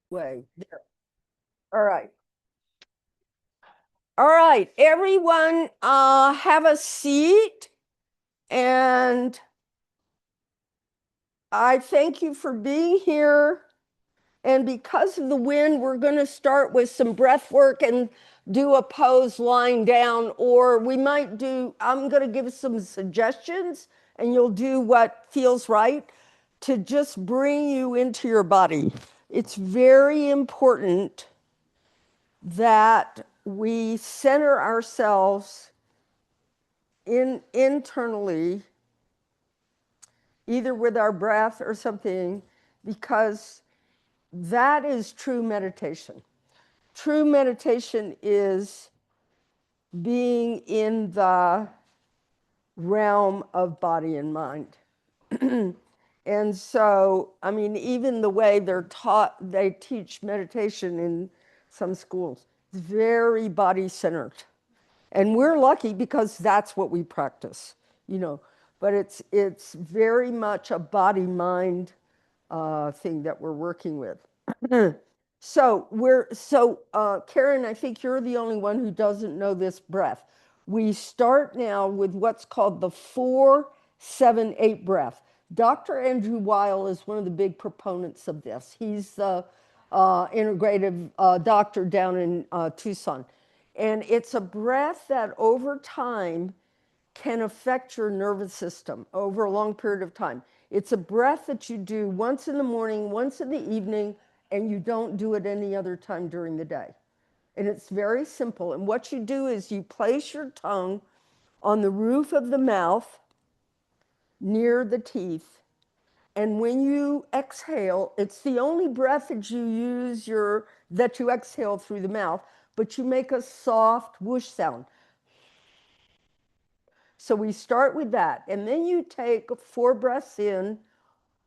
Way there. All right. All right, everyone, have a seat. And I thank you for being here. And because of the wind, we're going to start with some breath work and do a pose lying down, or we might do, I'm going to give some suggestions and you'll do what feels right to just bring you into your body. It's very important that we center ourselves internally, either with our breath or something, because that is true meditation. True meditation is being in the realm of body and mind. And so, I mean, even the way they're taught, they teach meditation in some schools, it's very body centered. And we're lucky because that's what we practice, you know. But it's very much a body mind thing that we're working with. Karen, I think you're the only one who doesn't know this breath. We start now with what's called the 4-7-8 breath. Dr. Andrew Weil is one of the big proponents of this. He's the integrative doctor down in Tucson. And it's a breath that over time can affect your nervous system over a long period of time. It's a breath that you do once in the morning, once in the evening, and you don't do it any other time during the day. And it's very simple. And what you do is you place your tongue on the roof of the mouth near the teeth. And when you exhale, it's the only breath that you use that you exhale through the mouth, but you make a soft whoosh sound. So we start with that. And then you take 4 breaths in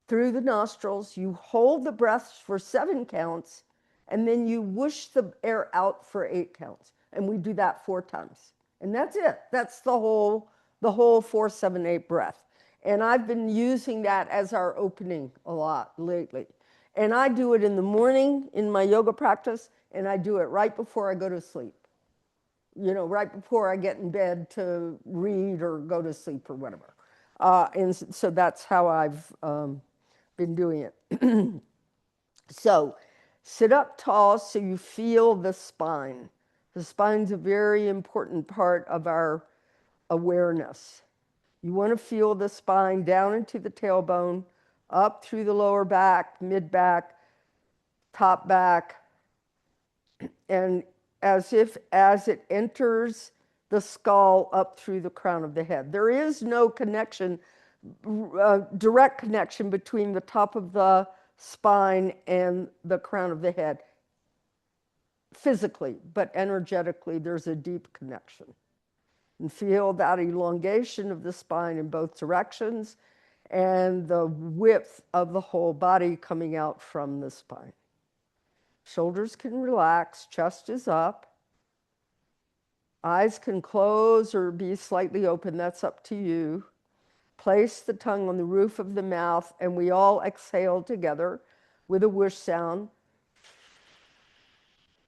through the nostrils. You hold the breaths for 7 counts, and then you whoosh the air out for 8 counts. And we do that 4 times. And that's it. That's the whole 4-7-8 breath. And I've been using that as our opening a lot lately. And I do it in the morning in my yoga practice, and I do it right before I go to sleep, right before I get in bed to read or go to sleep or whatever. And so that's how I've been doing it. So sit up tall so you feel the spine. The spine's a very important part of our awareness. You want to feel the spine down into the tailbone, up through the lower back, mid back, top back, and as it enters the skull up through the crown of the head. There is no connection, direct connection between the top of the spine and the crown of the head physically, but energetically, there's a deep connection. And feel that elongation of the spine in both directions and the width of the whole body coming out from the spine. Shoulders can relax, chest is up. Eyes can close or be slightly open, that's up to you. Place the tongue on the roof of the mouth, and we all exhale together with a whoosh sound.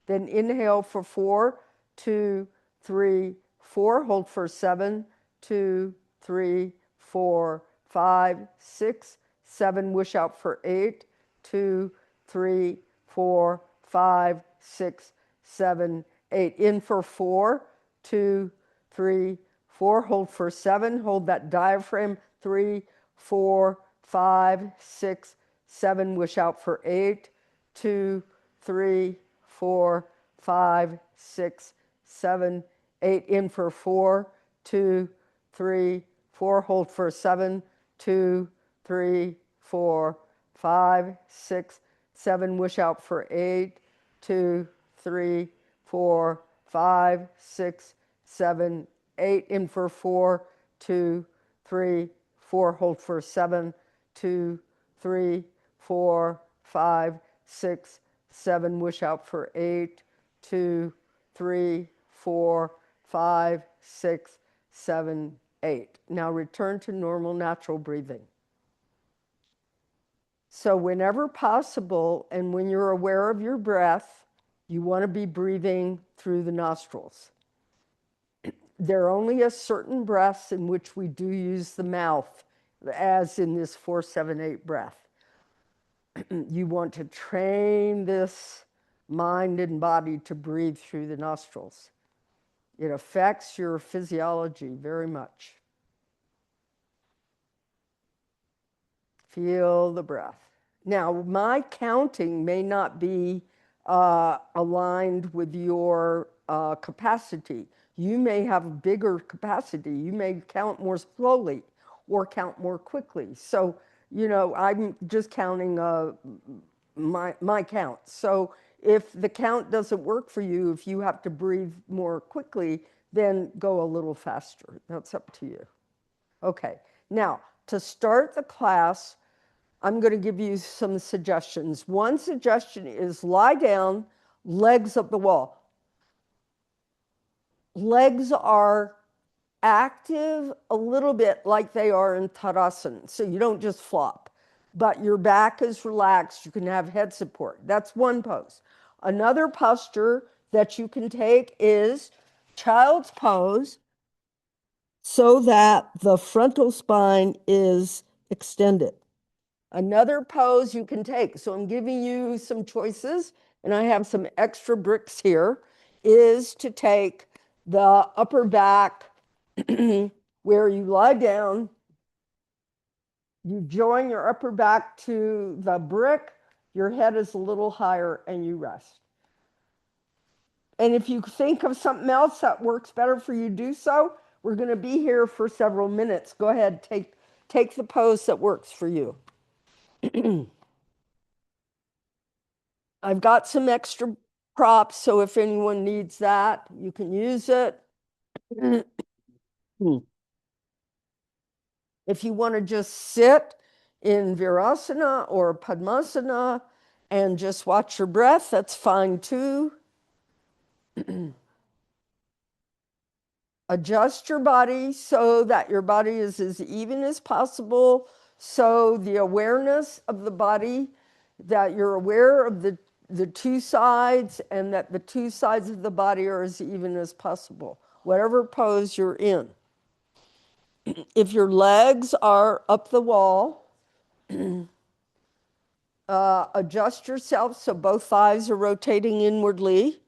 Then inhale for 4, 2, 3, 4. Hold for 7, 2, 3, 4, 5, 6, 7. Whoosh out for 8, 2, 3, 4, 5, 6, 7, 8. In for 4, 2, 3, 4. Hold for 7. Hold that diaphragm. 3, 4, 5, 6, 7. Whoosh out for 8, 2, 3, 4, 5, 6, 7, 8. In for 4, 2, 3, 4. Hold for 7, 2, 3, 4, 5, 6, 7. Whoosh out for 8, 2, 3, 4, 5, 6, 7, 8. In for 4, 2, 3, 4. Hold for 7, 2, 3, 4, 5, 6, 7. Whoosh out for 8, 2, 3, 4, 5, 6, 7, 8. Now return to normal, natural breathing. So whenever possible, and when you're aware of your breath, you want to be breathing through the nostrils. There are only a certain breaths in which we do use the mouth, as in this 4-7-8 breath. You want to train this mind and body to breathe through the nostrils. It affects your physiology very much. Feel the breath. Now, my counting may not be aligned with your capacity. You may have a bigger capacity. You may count more slowly or count more quickly. So, I'm just counting my count. So if the count doesn't work for you, if you have to breathe more quickly, then go a little faster. That's up to you. Okay, now to start the class, I'm going to give you some suggestions. One suggestion is lie down, legs up the wall. Legs are active a little bit like they are in Tadasana. So you don't just flop, but your back is relaxed. You can have head support. That's one pose. Another posture that you can take is child's pose so that the frontal spine is extended. Another pose you can take, so I'm giving you some choices, and I have some extra bricks here, is to take the upper back where you lie down, you join your upper back to the brick, your head is a little higher, and you rest. And if you think of something else that works better for you, do so. We're going to be here for several minutes. Go ahead, take the pose that works for you. I've got some extra props, so if anyone needs that, you can use it. If you want to just sit in Virasana or Padmasana and just watch your breath, that's fine too. Adjust your body so that your body is as even as possible. So the awareness of the body, that you're aware of the two sides and that the two sides of the body are as even as possible, whatever pose you're in. If your legs are up the wall, adjust yourself so both thighs are rotating inwardly,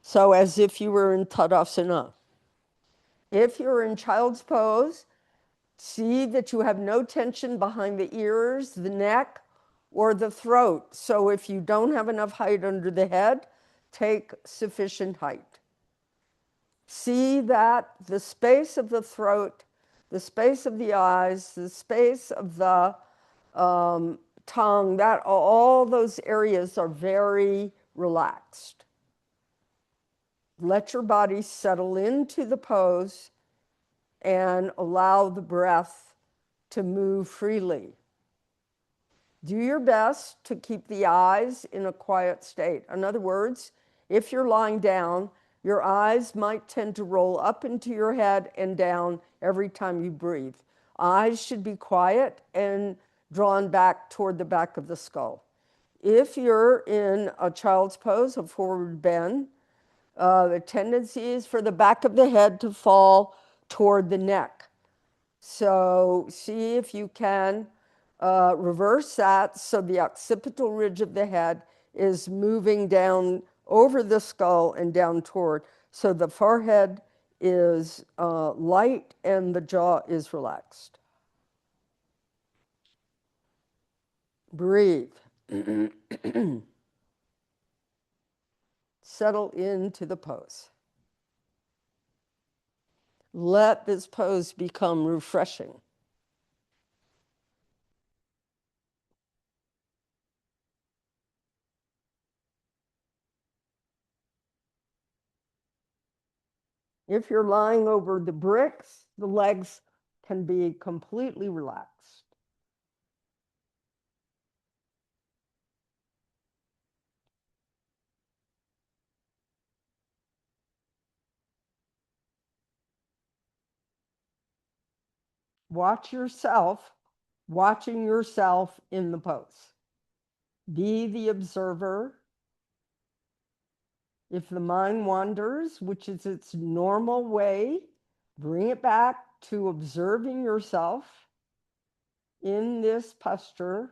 so as if you were in Tadasana. If you're in child's pose, see that you have no tension behind the ears, the neck, or the throat. So if you don't have enough height under the head, take sufficient height. See that the space of the throat, the space of the eyes, the space of the tongue, that all those areas are very relaxed. Let your body settle into the pose and allow the breath to move freely. Do your best to keep the eyes in a quiet state. In other words, if you're lying down, your eyes might tend to roll up into your head and down every time you breathe. Eyes should be quiet and drawn back toward the back of the skull. If you're in a child's pose, a forward bend, the tendency is for the back of the head to fall toward the neck. So see if you can reverse that so the occipital ridge of the head is moving down over the skull and down toward. So the forehead is light and the jaw is relaxed. Breathe. Settle into the pose. Let this pose become refreshing. If you're lying over the bricks, the legs can be completely relaxed. Watch yourself watching yourself in the pose. Be the observer. If the mind wanders, which is its normal way, bring it back to observing yourself in this posture,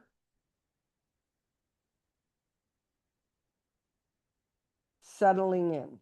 settling in.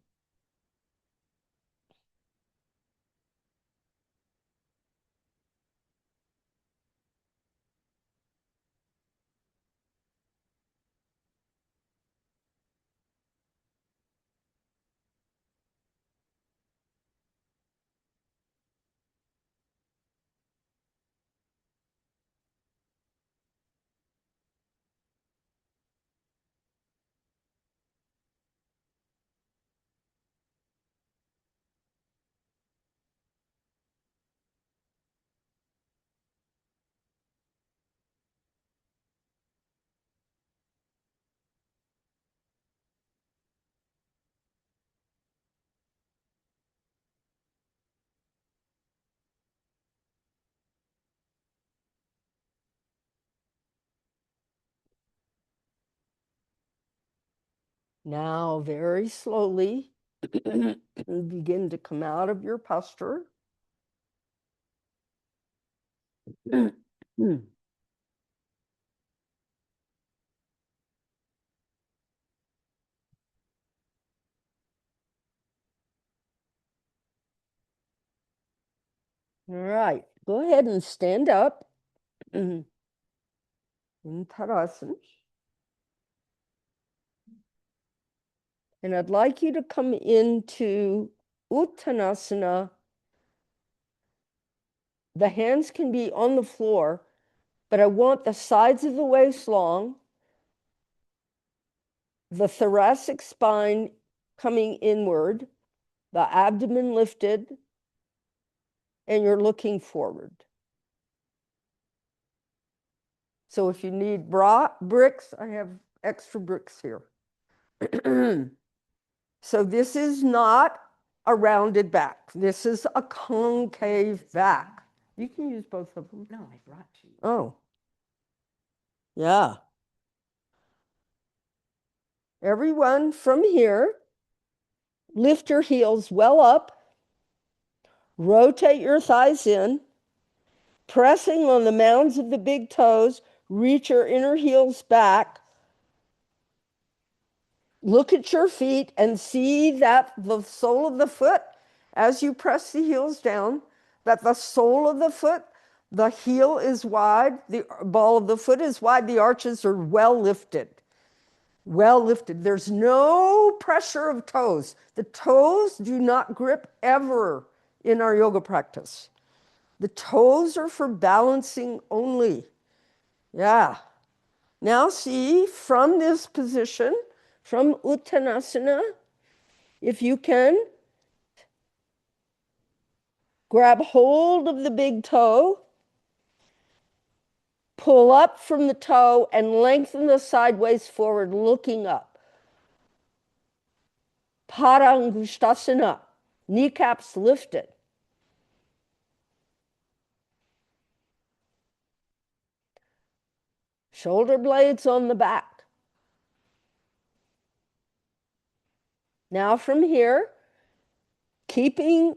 Now, very slowly, begin to come out of your posture. All right, go ahead and stand up in Tadasana. And I'd like you to come into Uttanasana. The hands can be on the floor, but I want the sides of the waist long, the thoracic spine coming inward, the abdomen lifted, and you're looking forward. So if you need bricks, I have extra bricks here. So this is not a rounded back. This is a concave back. You can use both of them. No, I brought you. Oh. Yeah. Everyone from here, lift your heels well up, rotate your thighs in, pressing on the mounds of the big toes, reach your inner heels back. Look at your feet and see that the sole of the foot, as you press the heels down, that the sole of the foot, the heel is wide, the ball of the foot is wide, the arches are well lifted. Well lifted. There's no pressure of toes. The toes do not grip ever in our yoga practice. The toes are for balancing only. Yeah. Now see, from this position, from Uttanasana, if you can, grab hold of the big toe, pull up from the toe, and lengthen the sideways forward, looking up. Padangusthasana, kneecaps lifted. Shoulder blades on the back. Now from here, keeping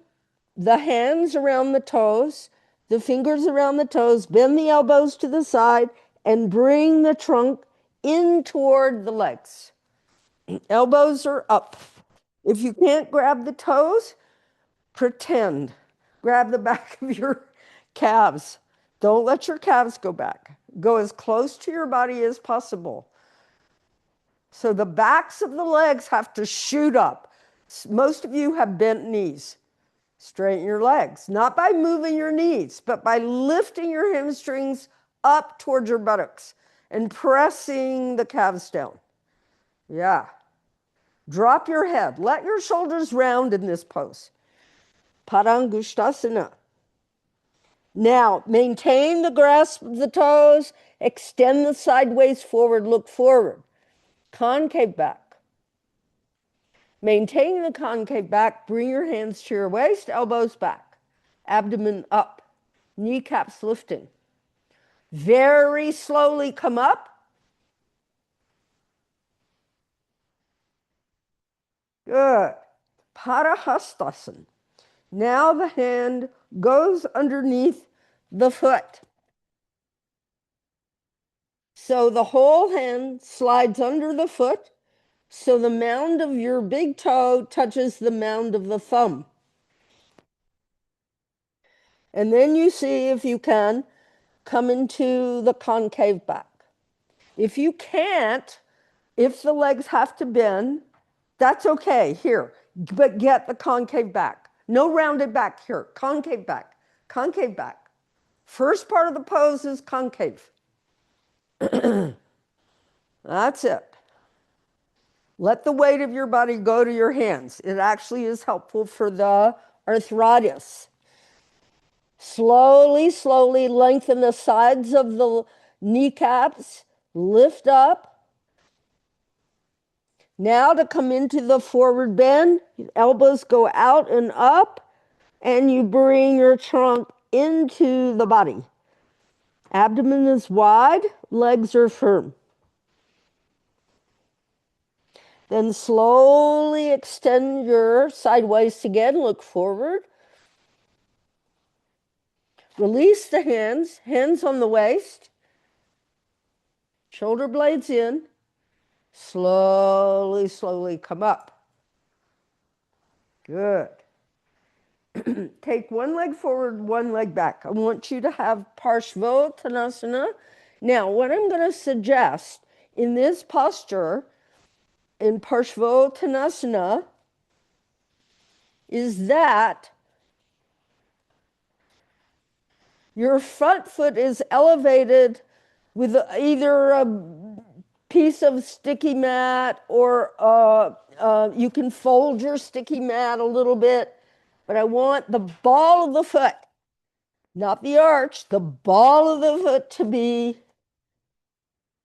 the hands around the toes, the fingers around the toes, bend the elbows to the side, and bring the trunk in toward the legs. Elbows are up. If you can't grab the toes, pretend. Grab the back of your calves. Don't let your calves go back. Go as close to your body as possible. So the backs of the legs have to shoot up. Most of you have bent knees. Straighten your legs, not by moving your knees, but by lifting your hamstrings up towards your buttocks and pressing the calves down. Yeah. Drop your head. Let your shoulders round in this pose. Padangusthasana. Now, maintain the grasp of the toes. Extend the sideways forward. Look forward. Concave back. Maintaining the concave back, bring your hands to your waist, elbows back, abdomen up, kneecaps lifting. Very slowly come up. Good. Padangusthasana. Now the hand goes underneath the foot. So the whole hand slides under the foot, so the mound of your big toe touches the mound of the thumb. And then you see if you can come into the concave back. If you can't, if the legs have to bend, that's okay here, but get the concave back. No rounded back here, concave back, concave back. First part of the pose is concave. That's it. Let the weight of your body go to your hands. It actually is helpful for the arthritis. Slowly, slowly lengthen the sides of the kneecaps. Lift up. Now to come into the forward bend, elbows go out and up, and you bring your trunk into the body. Abdomen is wide, legs are firm. Then slowly extend your side waist again, look forward. Release the hands, hands on the waist. Shoulder blades in. Slowly, slowly come up. Good. Take one leg forward, one leg back. I want you to have Padangusthasana. Now, what I'm going to suggest in this posture, in Padangusthasana, is that your front foot is elevated with either a piece of sticky mat or you can fold your sticky mat a little bit, but I want the ball of the foot, not the arch, the ball of the foot to be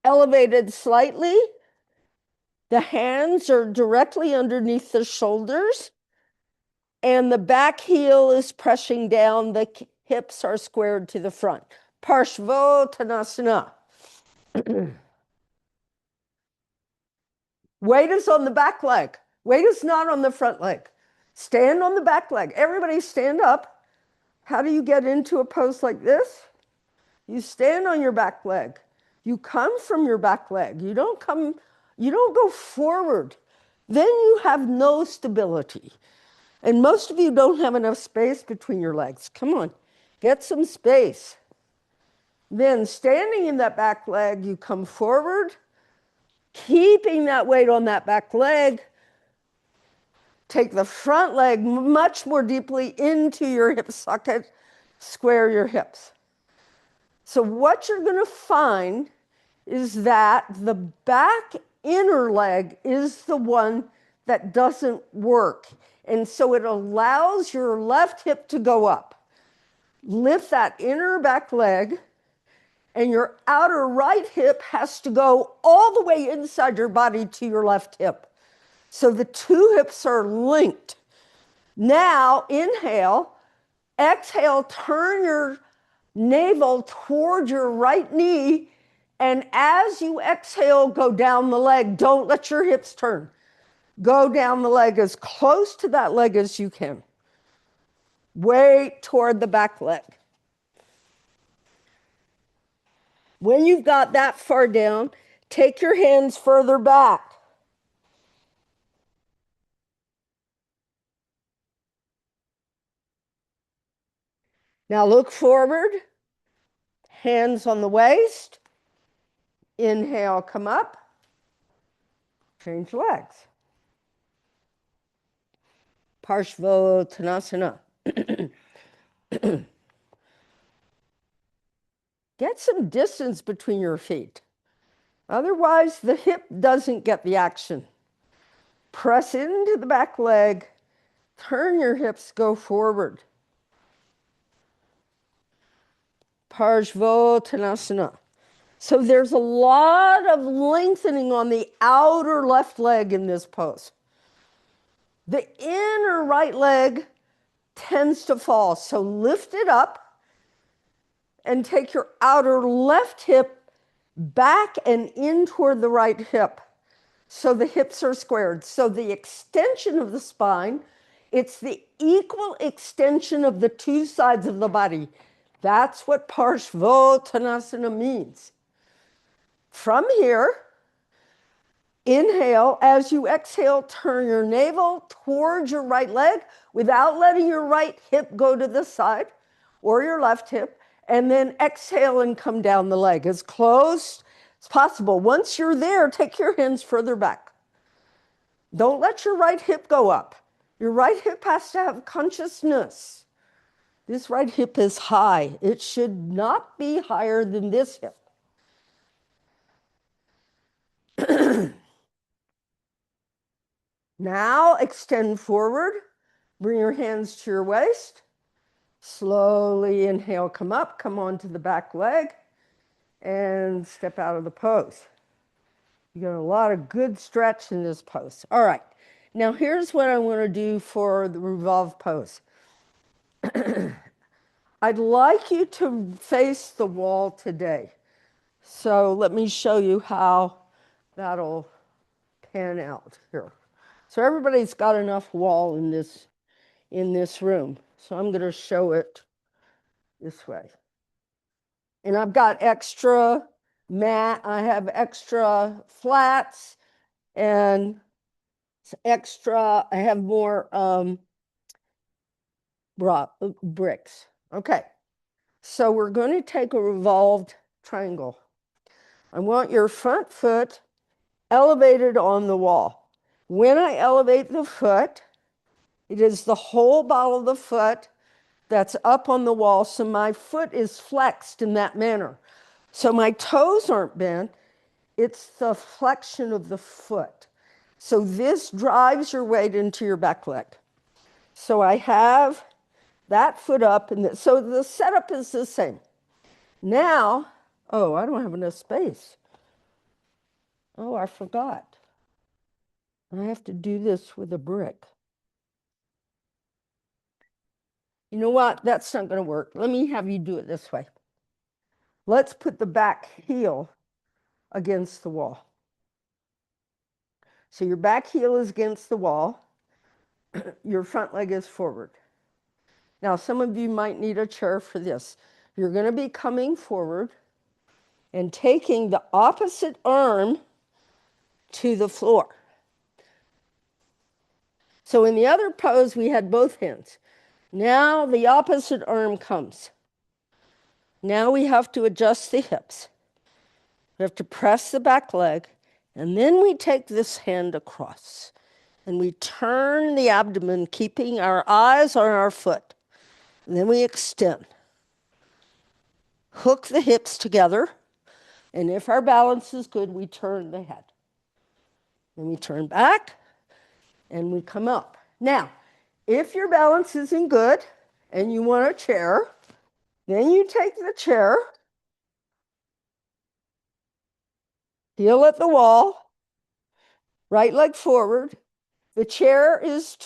elevated slightly. The hands are directly underneath the shoulders, and the back heel is pressing down. The hips are squared to the front. Padangusthasana. Weight is on the back leg. Weight is not on the front leg. Stand on the back leg. Everybody stand up. How do you get into a pose like this? You stand on your back leg. You come from your back leg. You don't go forward. Then you have no stability. And most of you don't have enough space between your legs. Come on, get some space. Then standing in that back leg, you come forward, keeping that weight on that back leg. Take the front leg much more deeply into your hip socket, square your hips. So what you're going to find is that the back inner leg is the one that doesn't work. And so it allows your left hip to go up. Lift that inner back leg, and your outer right hip has to go all the way inside your body to your left hip. So the two hips are linked. Now, inhale, exhale, turn your navel toward your right knee, and as you exhale, go down the leg. Don't let your hips turn. Go down the leg as close to that leg as you can. Weight toward the back leg. When you've got that far down, take your hands further back. Now look forward, hands on the waist. Inhale, come up. Change legs. Padangusthasana. Get some distance between your feet. Otherwise, the hip doesn't get the action. Press into the back leg. Turn your hips, go forward. Padangusthasana. So there's a lot of lengthening on the outer left leg in this pose. The inner right leg tends to fall, so lift it up and take your outer left hip back and in toward the right hip. So the hips are squared. So the extension of the spine, it's the equal extension of the two sides of the body. That's what Padangusthasana means. From here, inhale. As you exhale, turn your navel towards your right leg without letting your right hip go to the side or your left hip. And then exhale and come down the leg as close as possible. Once you're there, take your hands further back. Don't let your right hip go up. Your right hip has to have consciousness. This right hip is high. It should not be higher than this hip. Now extend forward. Bring your hands to your waist. Slowly inhale, come up, come onto the back leg, and step out of the pose. You got a lot of good stretch in this pose. All right. Now here's what I want to do for the revolve pose. I'd like you to face the wall today. So let me show you how that'll pan out here. So everybody's got enough wall in this room. So I'm going to show it this way. And I've got extra mat, I have extra flats and extra, I have more bricks. Okay, so we're going to take a revolved triangle. I want your front foot elevated on the wall. When I elevate the foot, it is the whole ball of the foot that's up on the wall, so my foot is flexed in that manner. So my toes aren't bent, it's the flexion of the foot. So this drives your weight into your back leg. So I have that foot up, and so the setup is the same. Now, oh, I don't have enough space. Oh, I forgot. I have to do this with a brick. You know what? That's not going to work. Let me have you do it this way. Let's put the back heel against the wall. So your back heel is against the wall. Your front leg is forward. Now, some of you might need a chair for this. You're going to be coming forward and taking the opposite arm to the floor. So in the other pose, we had both hands. Now the opposite arm comes. Now we have to adjust the hips. We have to press the back leg, and then we take this hand across, and we turn the abdomen, keeping our eyes on our foot. And then we extend. Hook the hips together, and if our balance is good, we turn the head. Then we turn back, and we come up. Now, if your balance isn't good, and you want a chair, then you take the chair, heel at the wall, right leg forward. The chair is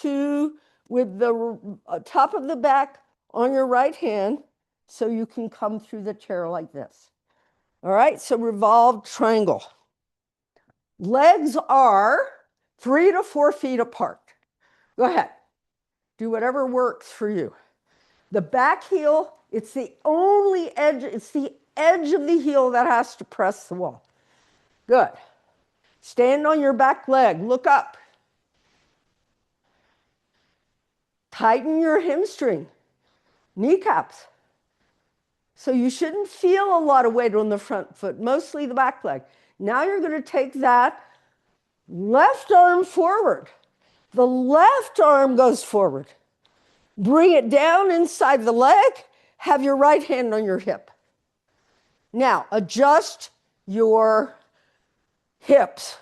with the top of the back on your right hand, so you can come through the chair like this. All right, so revolved triangle. Legs are 3 to 4 feet apart. Go ahead. Do whatever works for you. The back heel, it's the only edge, it's the edge of the heel that has to press the wall. Good. Stand on your back leg, look up. Tighten your hamstring, kneecaps. So you shouldn't feel a lot of weight on the front foot, mostly the back leg. Now you're going to take that left arm forward. The left arm goes forward. Bring it down inside the leg. Have your right hand on your hip. Now, adjust your hips.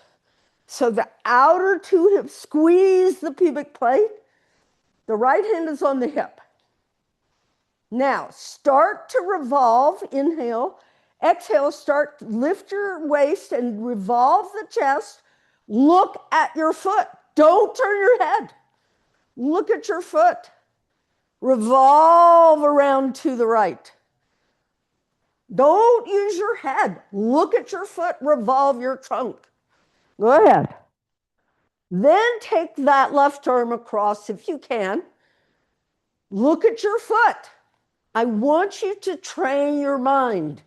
So the outer two hips, squeeze the pubic plate. The right hand is on the hip. Now, start to revolve. Inhale. Exhale, lift your waist and revolve the chest. Look at your foot. Don't turn your head. Look at your foot. Revolve around to the right. Don't use your head. Look at your foot, revolve your trunk. Go ahead. Then take that left arm across if you can. Look at your foot. I want you to train your mind.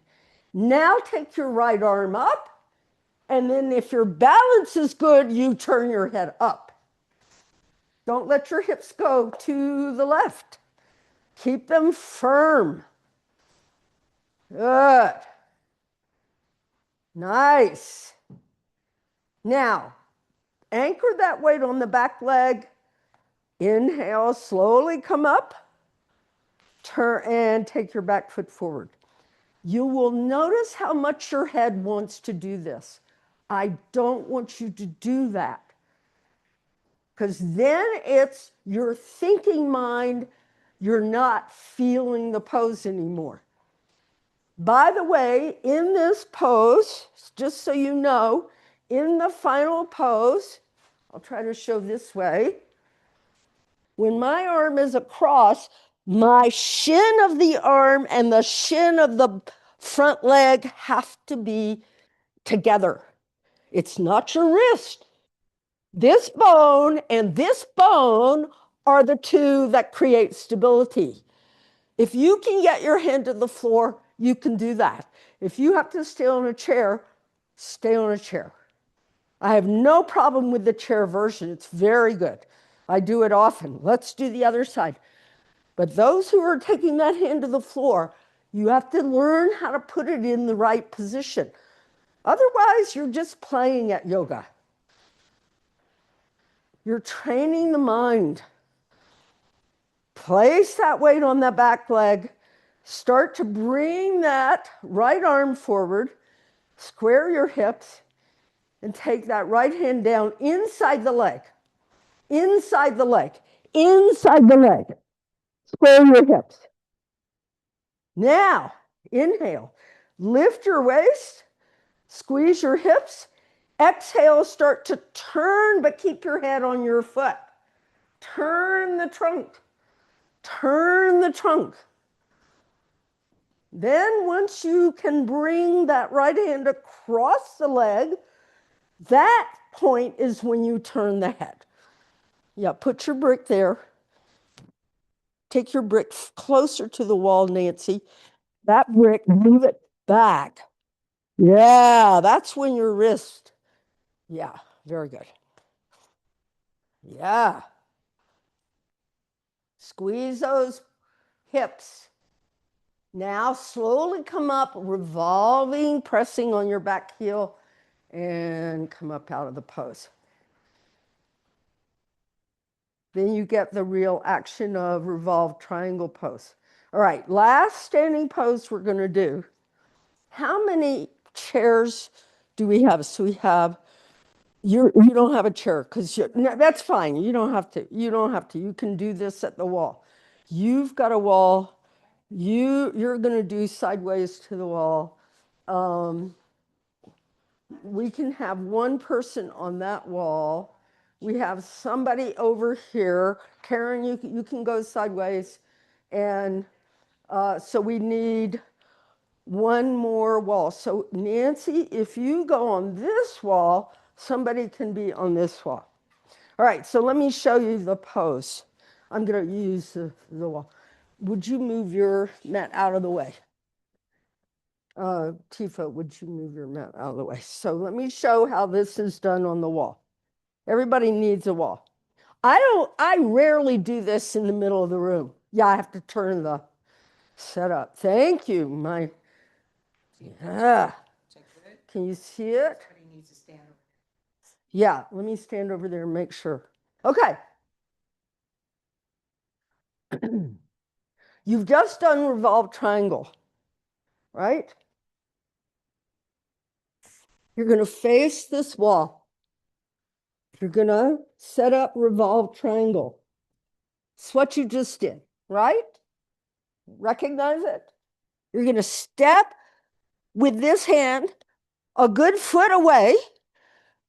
Now take your right arm up, and then if your balance is good, you turn your head up. Don't let your hips go to the left. Keep them firm. Good. Nice. Now, anchor that weight on the back leg. Inhale, slowly come up. Turn and take your back foot forward. You will notice how much your head wants to do this. I don't want you to do that, because then it's your thinking mind. You're not feeling the pose anymore. By the way, in this pose, just so you know, in the final pose, I'll try to show this way. When my arm is across, my shin of the arm and the shin of the front leg have to be together. It's not your wrist. This bone and this bone are the two that create stability. If you can get your hand to the floor, you can do that. If you have to stay on a chair, stay on a chair. I have no problem with the chair version. It's very good. I do it often. Let's do the other side. But those who are taking that hand to the floor, you have to learn how to put it in the right position. Otherwise, you're just playing at yoga. You're training the mind. Place that weight on that back leg. Start to bring that right arm forward. Square your hips and take that right hand down inside the leg. Inside the leg. Inside the leg. Square your hips. Now, inhale. Lift your waist. Squeeze your hips. Exhale, start to turn, but keep your head on your foot. Turn the trunk. Turn the trunk. Then once you can bring that right hand across the leg, that point is when you turn the head. Yeah, put your brick there. Take your brick closer to the wall, Nancy. That brick, move it back. Yeah, that's when your wrist. Yeah, very good. Yeah. Squeeze those hips. Now slowly come up, revolving, pressing on your back heel, and come up out of the pose. Then you get the real action of revolved triangle pose. All right, last standing pose we're going to do. How many chairs do we have? So we have, you don't have a chair, because no, that's fine. You don't have to. You don't have to. You can do this at the wall. You've got a wall. You're going to do sideways to the wall. We can have one person on that wall. We have somebody over here. Karen, you can go sideways. And so we need one more wall. So Nancy, if you go on this wall, somebody can be on this wall. All right, so let me show you the pose. I'm going to use the wall. Would you move your mat out of the way? Tifa, would you move your mat out of the way? So let me show how this is done on the wall. Everybody needs a wall. I rarely do this in the middle of the room. Yeah, I have to turn the setup. Thank you. Yeah. Can you see it? Yeah, let me stand over there and make sure. Okay. You've just done revolved triangle, right? You're going to face this wall. You're going to set up revolved triangle. It's what you just did, right? Recognize it? You're going to step with this hand a good foot away,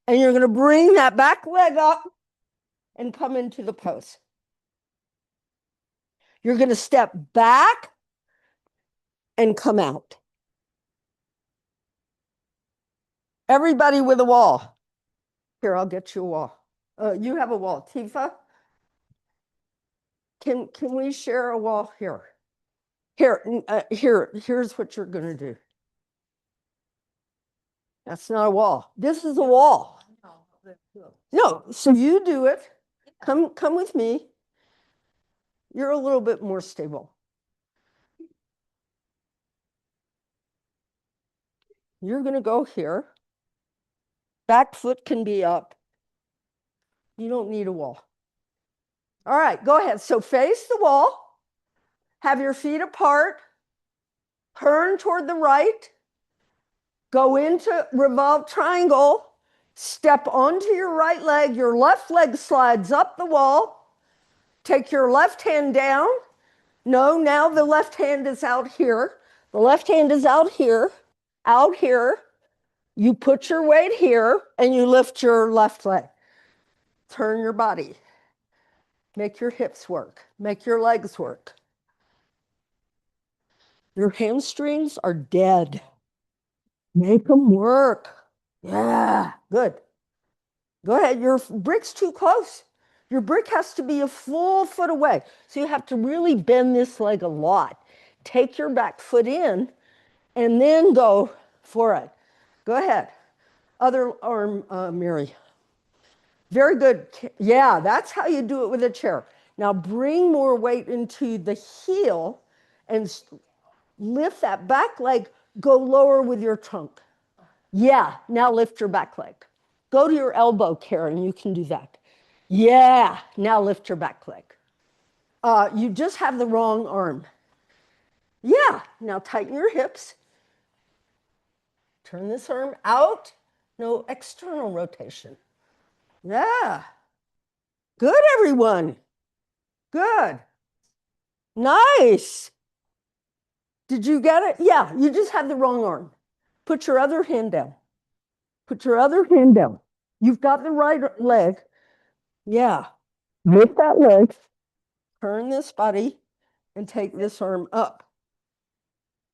and you're going to bring that back leg up and come into the pose. You're going to step back and come out. Everybody with a wall. Here, I'll get you a wall. You have a wall. Tifa, can we share a wall here? Here's what you're going to do. That's not a wall. This is a wall. No, so you do it. Come with me. You're a little bit more stable. You're going to go here. Back foot can be up. You don't need a wall. All right, go ahead. So face the wall. Have your feet apart. Turn toward the right. Go into revolve triangle. Step onto your right leg. Your left leg slides up the wall. Take your left hand down. No, now the left hand is out here. The left hand is out here. Out here. You put your weight here and you lift your left leg. Turn your body. Make your hips work. Make your legs work. Your hamstrings are dead. Make them work. Yeah, good. Go ahead. Your brick's too close. Your brick has to be a full foot away. So you have to really bend this leg a lot. Take your back foot in and then go for it. Go ahead. Other arm, Mary. Very good. Yeah, that's how you do it with a chair. Now bring more weight into the heel and lift that back leg. Go lower with your trunk. Yeah, now lift your back leg. Go to your elbow, Karen. You can do that. Yeah, now lift your back leg. You just have the wrong arm. Yeah, now tighten your hips. Turn this arm out. No external rotation. Yeah. Good, everyone. Good. Nice. Did you get it? Yeah, you just had the wrong arm. Put your other hand down. Put your other hand down. You've got the right leg. Yeah. Lift that leg. Turn this body and take this arm up.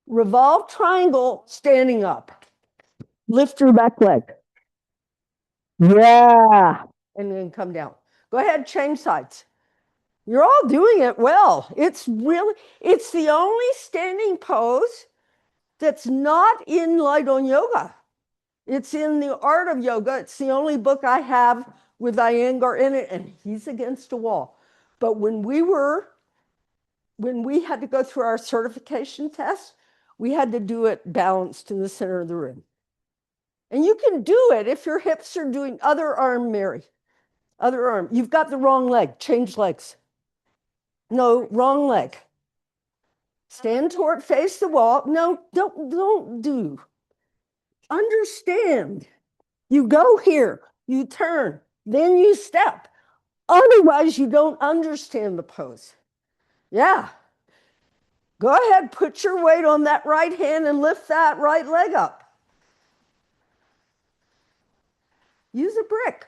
Revolve triangle, standing up. Lift your back leg. Yeah. And then come down. Go ahead, change sides. You're all doing it well. It's the only standing pose that's not in Light on Yoga. It's in the Art of Yoga. It's the only book I have with Iyengar in it, and he's against a wall. But when we had to go through our certification test, we had to do it balanced in the center of the room. And you can do it if your hips are doing other arm, Mary. Other arm. You've got the wrong leg. Change legs. No, wrong leg. Stand toward, face the wall. No, don't do. Understand. You go here, you turn, then you step. Otherwise, you don't understand the pose. Yeah. Go ahead, put your weight on that right hand and lift that right leg up. Use a brick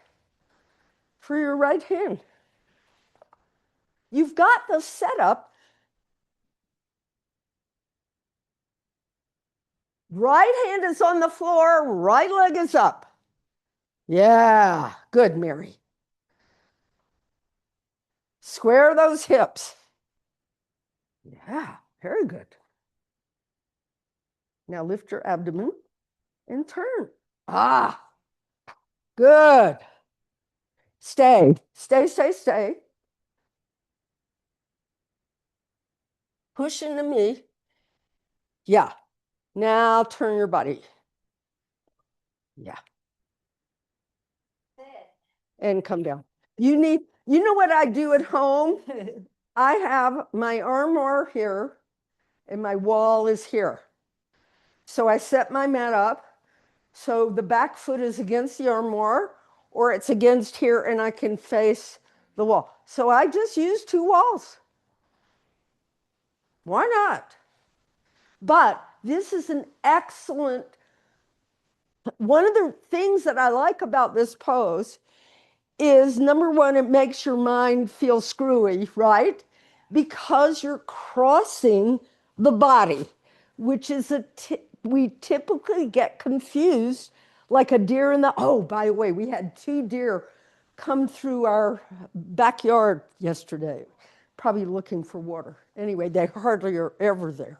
for your right hand. You've got the setup. Right hand is on the floor, right leg is up. Yeah, good, Mary. Square those hips. Yeah, very good. Now lift your abdomen and turn. Ah, good. Stay, stay, stay, stay. Push into me. Yeah. Now turn your body. Yeah. And come down. You know what I do at home? I have my armoire here and my wall is here. So I set my mat up. So the back foot is against the armoire or it's against here and I can face the wall. So I just use two walls. Why not? But this is an excellent, one of the things that I like about this pose is number one, it makes your mind feel screwy, right? Because you're crossing the body, which is we typically get confused. like a deer in the, oh, by the way, we had 2 deer come through our backyard yesterday, probably looking for water. Anyway, they hardly are ever there,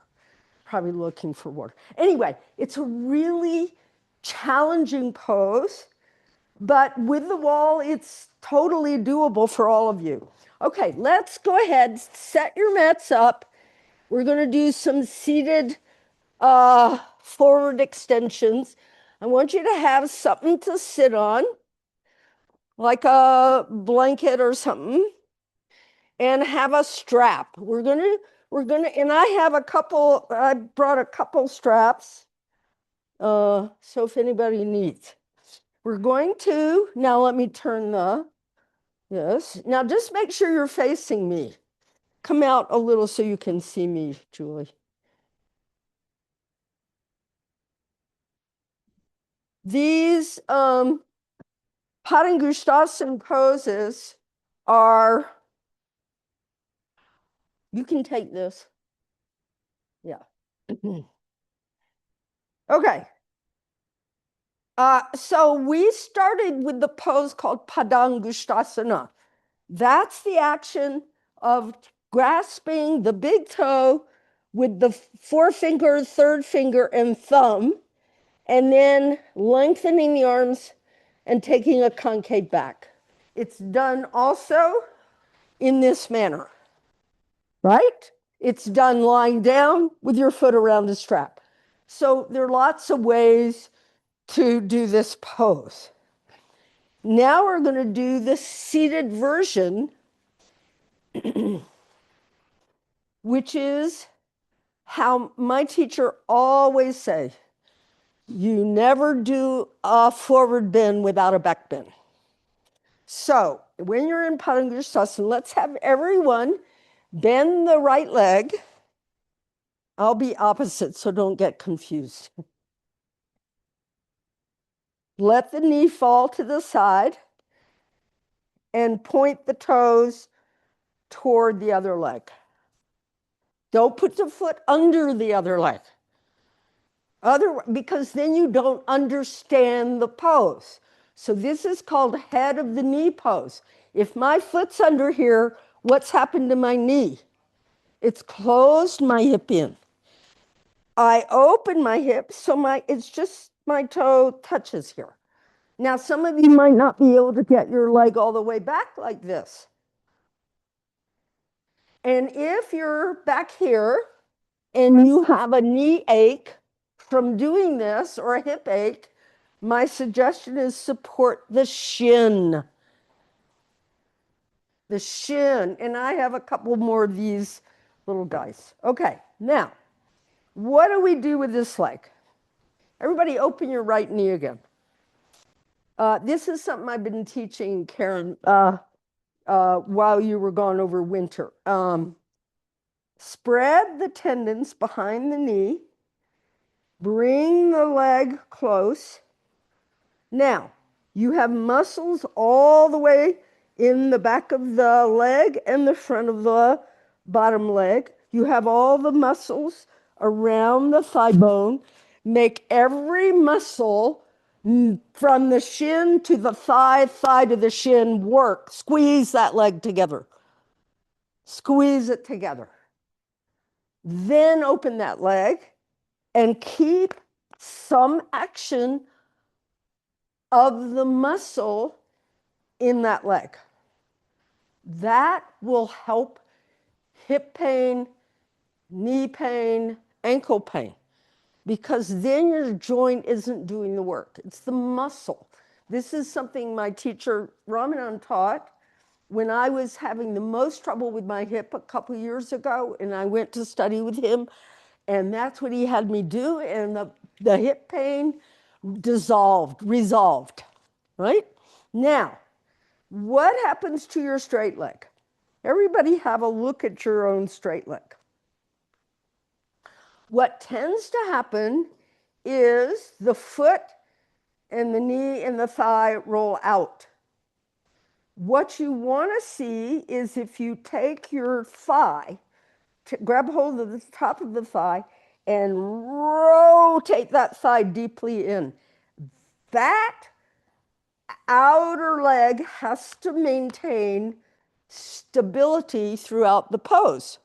probably looking for water. Anyway, it's a really challenging pose, but with the wall, it's totally doable for all of you. Okay, let's go ahead, set your mats up. We're going to do some seated forward extensions. I want you to have something to sit on, like a blanket or something, and have a strap. And I have I brought a couple straps. So if anybody needs, we're going to, now let me turn yes. Now just make sure you're facing me. Come out a little so you can see me, Julie. These Padangusthasana poses are, you can take this. Yeah. Okay. So we started with the pose called Padangusthasana. That's the action of grasping the big toe with the forefinger, third finger, and thumb, and then lengthening the arms and taking a concave back. It's done also in this manner, right? It's done lying down with your foot around the strap. So there are lots of ways to do this pose. Now we're going to do the seated version, which is how my teacher always say, you never do a forward bend without a back bend. So when you're in Padangusthasana, let's have everyone bend the right leg. I'll be opposite, so don't get confused. Let the knee fall to the side and point the toes toward the other leg. Don't put the foot under the other leg. Because then you don't understand the pose. So this is called head of the knee pose. If my foot's under here, what's happened to my knee? It's closed my hip in. I open my hip, so it's just my toe touches here. Now, some of you might not be able to get your leg all the way back like this. And if you're back here and you have a knee ache from doing this or a hip ache, my suggestion is support the shin. The shin. And I have a couple more of these little guys. Okay, now, what do we do with this leg? Everybody open your right knee again. This is something I've been teaching, Karen, while you were gone over winter. Spread the tendons behind the knee. Bring the leg close. Now, you have muscles all the way in the back of the leg and the front of the bottom leg. You have all the muscles around the thigh bone. Make every muscle from the shin to the thigh to the shin work. Squeeze that leg together. Squeeze it together. Then open that leg and keep some action of the muscle in that leg. That will help hip pain, knee pain, ankle pain, because then your joint isn't doing the work. It's the muscle. This is something my teacher Ramanan taught when I was having the most trouble with my hip a couple of years ago, and I went to study with him, and that's what he had me do, and the hip pain resolved, right? Now, what happens to your straight leg? Everybody have a look at your own straight leg. What tends to happen is the foot and the knee and the thigh roll out. What you want to see is if you take your thigh, grab hold of the top of the thigh and rotate that thigh deeply in. That outer leg has to maintain stability throughout the pose.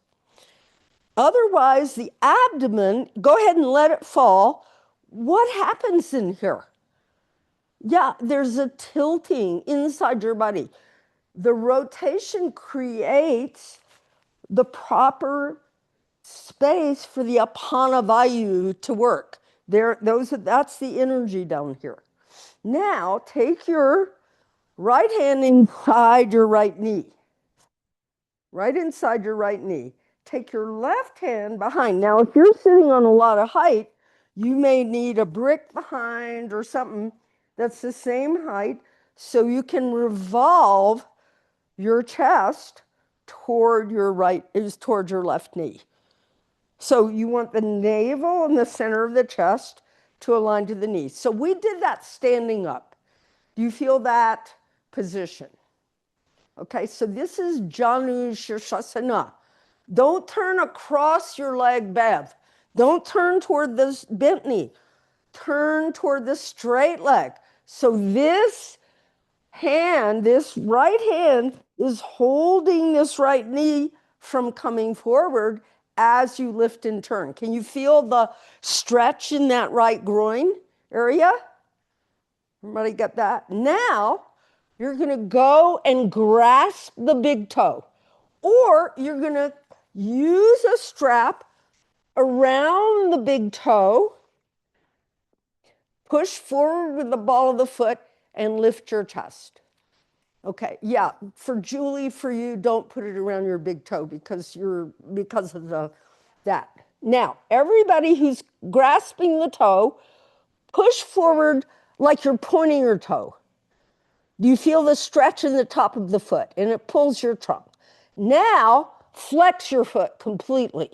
Otherwise, the abdomen, go ahead and let it fall. What happens in here? Yeah, there's a tilting inside your body. The rotation creates the proper space for the apana vayu to work. That's the energy down here. Now, take your right hand inside your right knee. Right inside your right knee. Take your left hand behind. Now, if you're sitting on a lot of height, you may need a brick behind or something that's the same height so you can revolve your chest toward your toward your left knee. So you want the navel in the center of the chest to align to the knee. So we did that standing up. Do you feel that position? Okay, so this is Janu Shirshasana. Don't turn across your leg, Bev. Don't turn toward this bent knee. Turn toward the straight leg. So this hand, this right hand, is holding this right knee from coming forward as you lift and turn. Can you feel the stretch in that right groin area? Everybody get that? Now, you're going to go and grasp the big toe, or you're going to use a strap around the big toe, push forward with the ball of the foot, and lift your chest. Okay, yeah, for Julie, for you, don't put it around your big toe because of that. Now, everybody who's grasping the toe, push forward like you're pointing your toe. Do you feel the stretch in the top of the foot? And it pulls your trunk. Now, flex your foot completely.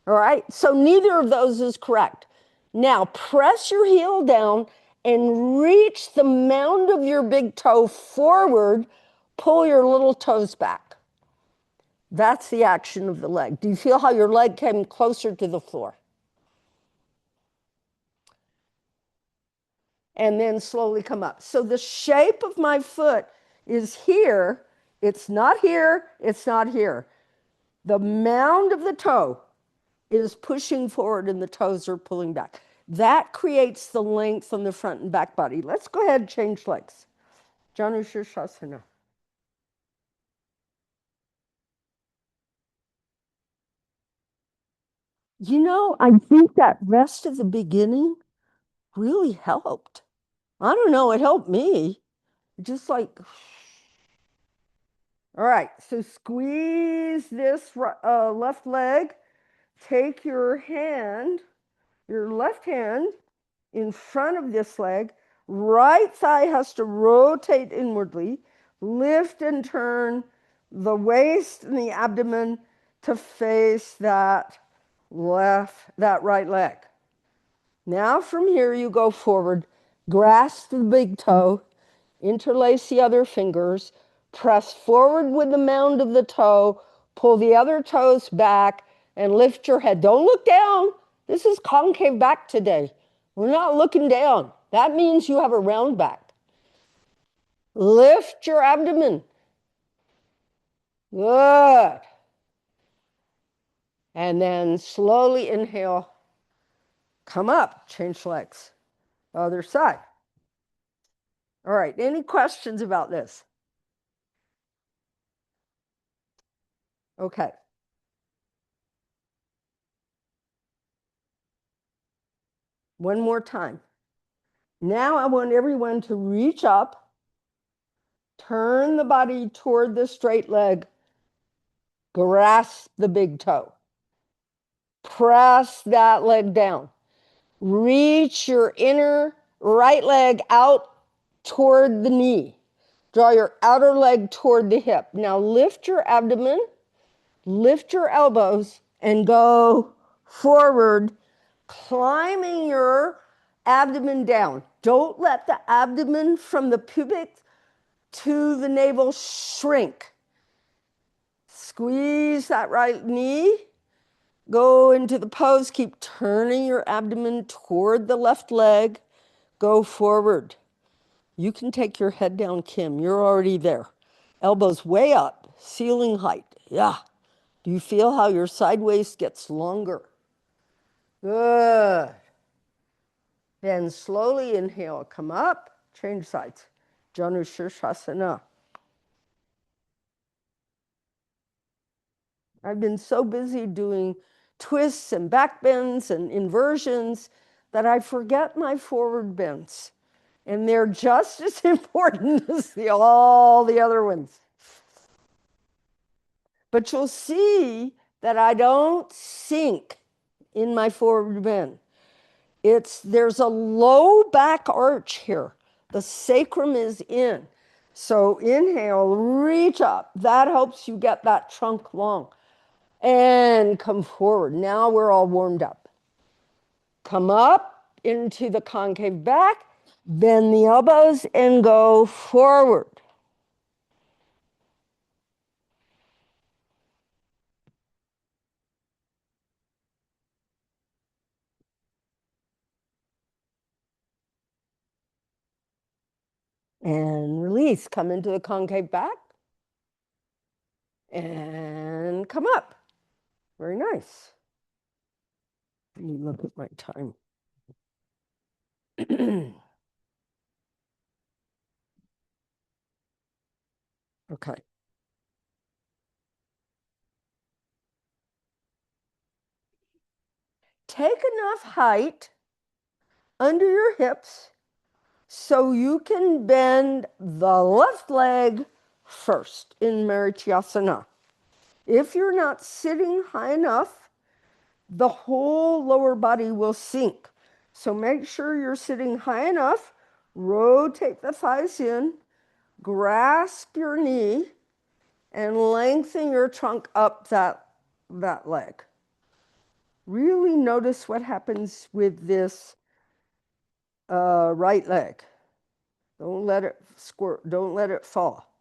All right? So neither of those is correct. Now, press your heel down and reach the mound of your big toe forward. Pull your little toes back. That's the action of the leg. Do you feel how your leg came closer to the floor? And then slowly come up. So the shape of my foot is here. It's not here. It's not here. The mound of the toe is pushing forward and the toes are pulling back. That creates the length on the front and back body. Let's go ahead and change legs. Janu Shirshasana. You know, I think that rest of the beginning really helped. I don't know, it helped me. Just like, all right, so squeeze this left leg. Take your hand, your left hand, in front of this leg. Right thigh has to rotate inwardly. Lift and turn the waist and the abdomen to face that right leg. Now from here you go forward, grasp the big toe, interlace the other fingers, press forward with the mound of the toe, pull the other toes back, and lift your head. Don't look down. This is concave back today. We're not looking down. That means you have a round back. Lift your abdomen. Good. And then slowly inhale. Come up. Change legs. Other side. All right. Any questions about this? Okay. One more time. Now I want everyone to reach up, turn the body toward the straight leg, grasp the big toe. Press that leg down. Reach your inner right leg out toward the knee. Draw your outer leg toward the hip. Now lift your abdomen, lift your elbows, and go forward, climbing your abdomen down. Don't let the abdomen from the pubic to the navel shrink. Squeeze that right knee. Go into the pose. Keep turning your abdomen toward the left leg. Go forward. You can take your head down, Kim. You're already there. Elbows way up, ceiling height. Yeah. Do you feel how your side waist gets longer? Good. Then slowly inhale, come up, change sides. Janu Shirshasana. I've been so busy doing twists and back bends and inversions that I forget my forward bends. And they're just as important as all the other ones. But you'll see that I don't sink in my forward bend. There's a low back arch here. The sacrum is in. So inhale, reach up. That helps you get that trunk long. And come forward. Now we're all warmed up. Come up into the concave back, bend the elbows, and go forward. And release. Come into the concave back. And come up. Very nice. Let me look at my time. Okay. Take enough height under your hips so you can bend the left leg first in Marityasana. If you're not sitting high enough, the whole lower body will sink. So make sure you're sitting high enough, rotate the thighs in, grasp your knee, and lengthen your trunk up that leg. Really notice what happens with this right leg. Don't let it squirt. Don't let it fall.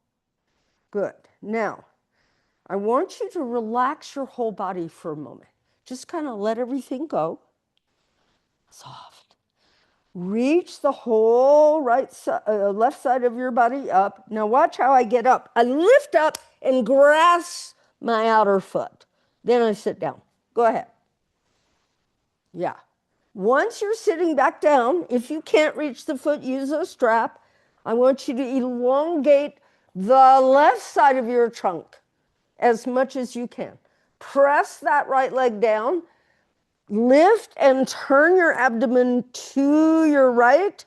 Good. Now, I want you to relax your whole body for a moment. Just kind of let everything go. Soft. Reach the whole left side of your body up. Now watch how I get up. I lift up and grasp my outer foot. Then I sit down. Go ahead. Yeah. Once you're sitting back down, if you can't reach the foot, use a strap. I want you to elongate the left side of your trunk as much as you can. Press that right leg down. Lift and turn your abdomen to your right.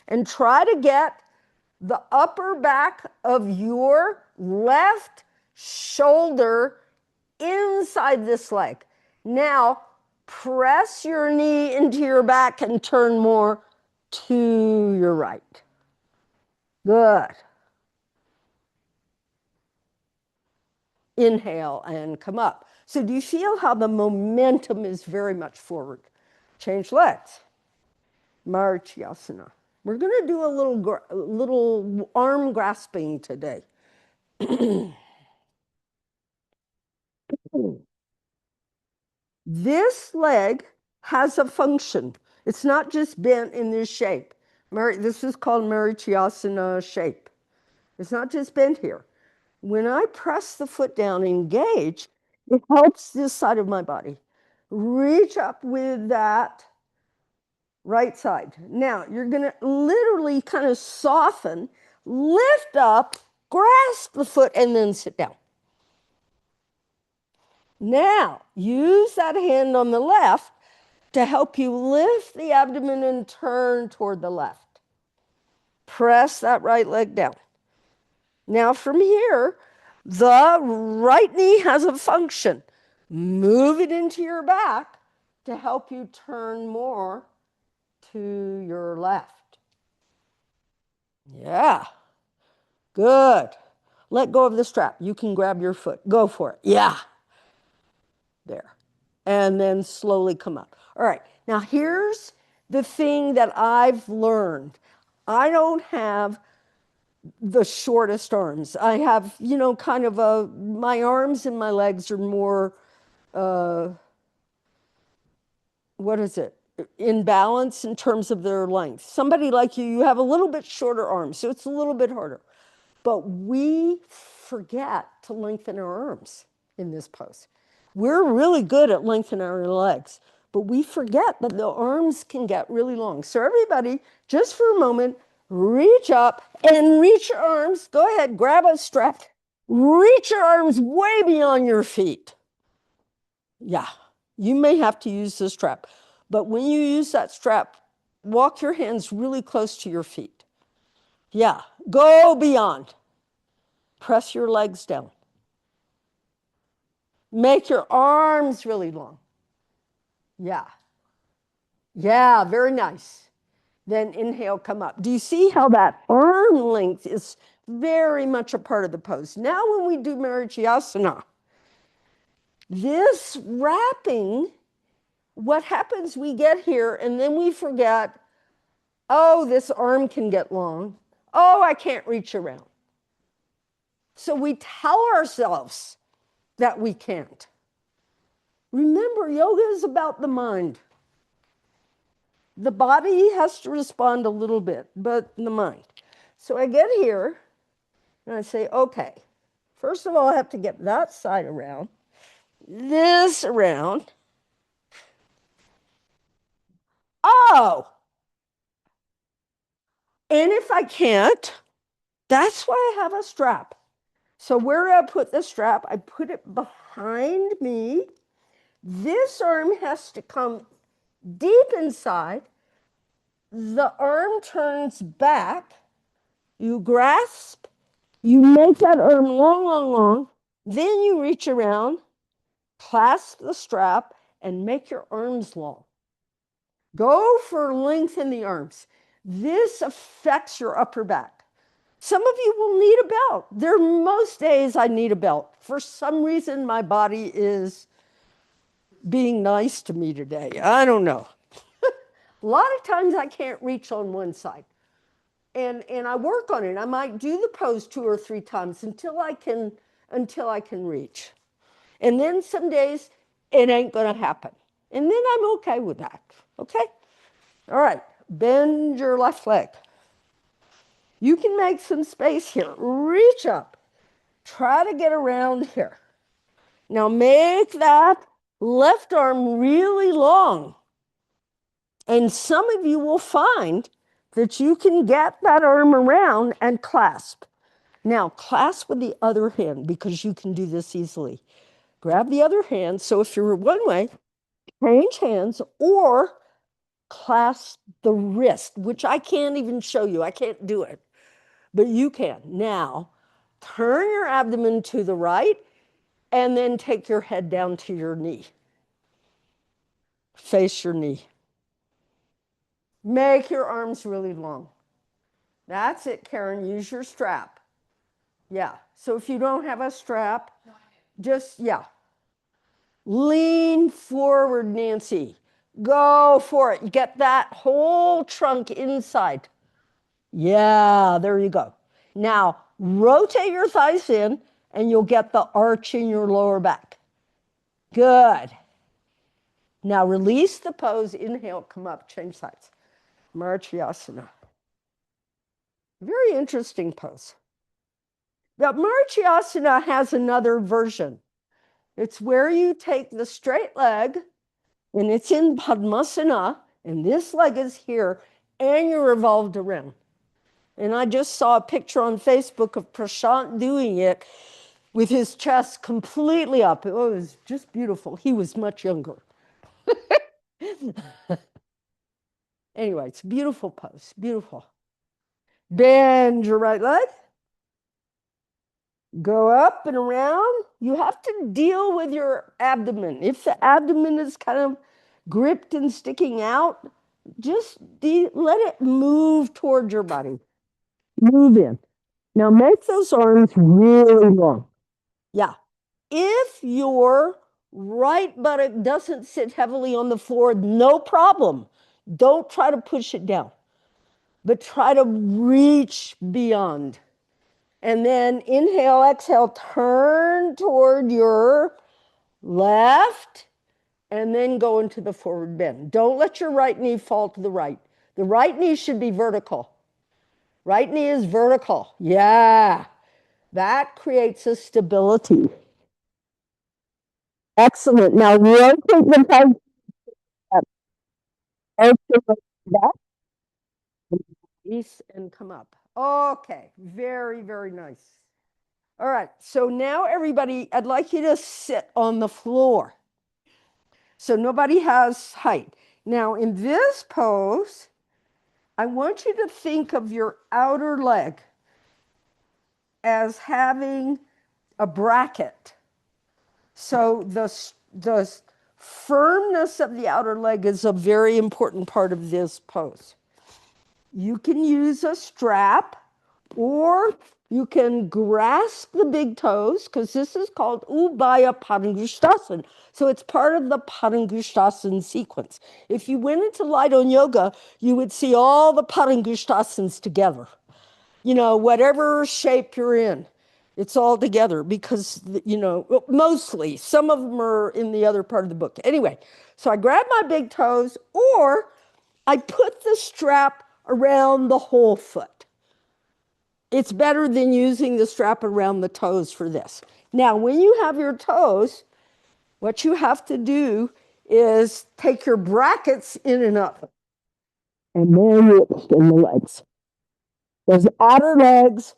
And try to get the upper back of your left shoulder inside this leg. Now, press your knee into your back and turn more to your right. Good. Inhale and come up. So do you feel how the momentum is very much forward? Change legs. Marityasana. We're going to do a little arm grasping today. This leg has a function. It's not just bent in this shape. This is called Marityasana shape. It's not just bent here. When I press the foot down, engage, it helps this side of my body. Reach up with that right side. Now, you're going to literally kind of soften, lift up, grasp the foot, and then sit down. Now, use that hand on the left to help you lift the abdomen and turn toward the left. Press that right leg down. Now, from here, the right knee has a function. Move it into your back to help you turn more to your left. Yeah. Good. Let go of the strap. You can grab your foot. Go for it. Yeah. There. And then slowly come up. All right. Now here's the thing that I've learned. I don't have the shortest arms. I have, kind of my arms and my legs are more, what is it? in balance in terms of their length. Somebody like you have a little bit shorter arms, so it's a little bit harder. But we forget to lengthen our arms in this pose. We're really good at lengthening our legs, but we forget that the arms can get really long. So everybody, just for a moment, reach up and reach your arms. Go ahead, grab a strap. Reach your arms way beyond your feet. Yeah, you may have to use the strap, but when you use that strap, walk your hands really close to your feet. Yeah, go beyond. Press your legs down. Make your arms really long. Yeah. Yeah, very nice. Then inhale, come up. Do you see how that arm length is very much a part of the pose? Now when we do Marichyasana, this wrapping, what happens, we get here and then we forget, oh, this arm can get long. Oh, I can't reach around. So we tell ourselves that we can't. Remember, yoga is about the mind. The body has to respond a little bit, but the mind. So I get here and I say, okay, first of all, I have to get that side around, this around. Oh, and if I can't, that's why I have a strap. So where do I put the strap? I put it behind me. This arm has to come deep inside. The arm turns back. You grasp. You make that arm long, long, long. Then you reach around, clasp the strap, and make your arms long. Go for length in the arms. This affects your upper back. Some of you will need a belt. There are most days I need a belt. For some reason, my body is being nice to me today. I don't know. A lot of times I can't reach on one side. And I work on it. I might do the pose 2 or 3 times until I can reach. And then some days it ain't gonna happen. And then I'm okay with that. Okay? All right. Bend your left leg. You can make some space here. Reach up. Try to get around here. Now make that left arm really long. And some of you will find that you can get that arm around and clasp. Now, clasp with the other hand because you can do this easily. Grab the other hand. So if you're one way, change hands or clasp the wrist, which I can't even show you. I can't do it, but you can. Now, turn your abdomen to the right and then take your head down to your knee. Face your knee. Make your arms really long. That's it, Karen. Use your strap. Yeah. So if you don't have a strap, just, yeah. Lean forward, Nancy. Go for it. Get that whole trunk inside. Yeah, there you go. Now, rotate your thighs in, and you'll get the arch in your lower back. Good. Now, release the pose. Inhale, come up, change sides. Marichyasana. Very interesting pose. Now, Marichyasana has another version. It's where you take the straight leg, and it's in Padangusthasana, and this leg is here, and you're revolved around. And I just saw a picture on Facebook of Prashant doing it with his chest completely up. It was just beautiful. He was much younger. Anyway, it's a beautiful pose, beautiful. Bend your right leg. Go up and around. You have to deal with your abdomen. If the abdomen is kind of gripped and sticking out, just let it move toward your body. Move in. Now make those arms really long. Yeah. If your right buttock doesn't sit heavily on the floor, no problem. Don't try to push it down, but try to reach beyond. And then inhale, exhale, turn toward your left and then go into the forward bend. Don't let your right knee fall to the right. The right knee should be vertical. Right knee is vertical. Yeah. That creates a stability. Excellent. Now rotate the thighs up. Okay, back, release, and come up. Okay. Very, very nice. All right. So now everybody, I'd like you to sit on the floor. So nobody has height. Now in this pose, I want you to think of your outer leg as having a bracket. So the firmness of the outer leg is a very important part of this pose. You can use a strap, or you can grasp the big toes, because this is called Ubaya Padangusthasana. So it's part of the Padangusthasana sequence. If you went into light on yoga, you would see all the Padangusthasans together. You know, whatever shape you're in, it's all together because, you know, mostly. Some of them are in the other part of the book. Anyway, so I grab my big toes, or I put the strap around the whole foot. It's better than using the strap around the toes for this. Now, when you have your toes, what you have to do is take your brackets in and up. And then you extend the legs. Those outer legs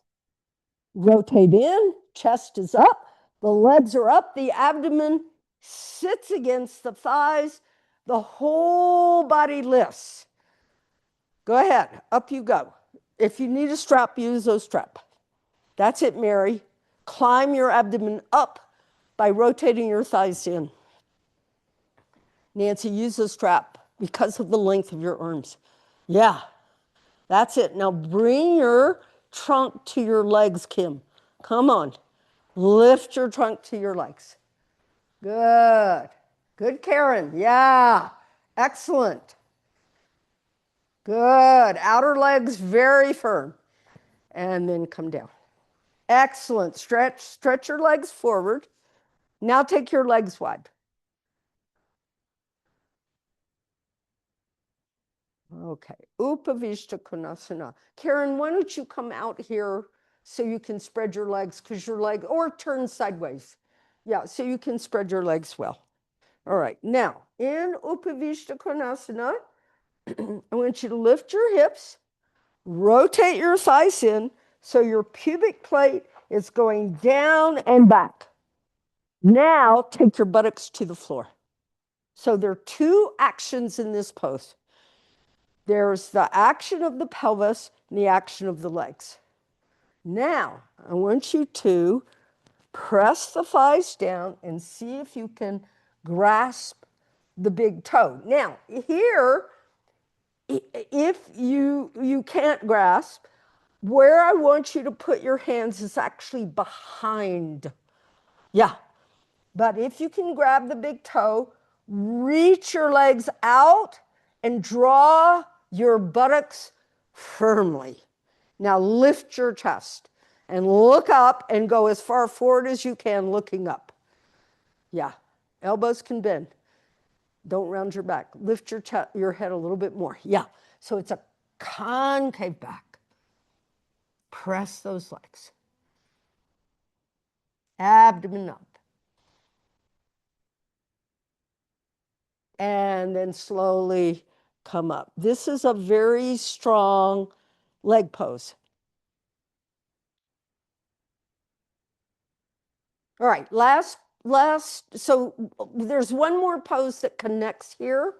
rotate in, chest is up, the legs are up, the abdomen sits against the thighs, the whole body lifts. Go ahead, up you go. If you need a strap, use a strap. That's it, Mary. Climb your abdomen up by rotating your thighs in. Nancy, use a strap because of the length of your arms. Yeah, that's it. Now bring your trunk to your legs, Kim. Come on. Lift your trunk to your legs. Good. Good, Karen. Yeah. Excellent. Good. Outer legs very firm. And then come down. Excellent. Stretch your legs forward. Now take your legs wide. Okay. Upavishta Konasana. Karen, why don't you come out here so you can spread your legs, because your leg, or turn sideways. Yeah, so you can spread your legs well. All right. Now, in Upavishta Konasana, I want you to lift your hips, rotate your thighs in so your pubic plate is going down and back. Now take your buttocks to the floor. So there are two actions in this pose. There's the action of the pelvis and the action of the legs. Now I want you to press the thighs down and see if you can grasp the big toe. Now here, if you can't grasp, where I want you to put your hands is actually behind. Yeah. But if you can grab the big toe, reach your legs out and draw your buttocks firmly. Now lift your chest and look up and go as far forward as you can, looking up. Yeah. Elbows can bend. Don't round your back. Lift your head a little bit more. Yeah. So it's a concave back. Press those legs. Abdomen up. And then slowly come up. This is a very strong leg pose. All right, last, so there's one more pose that connects here,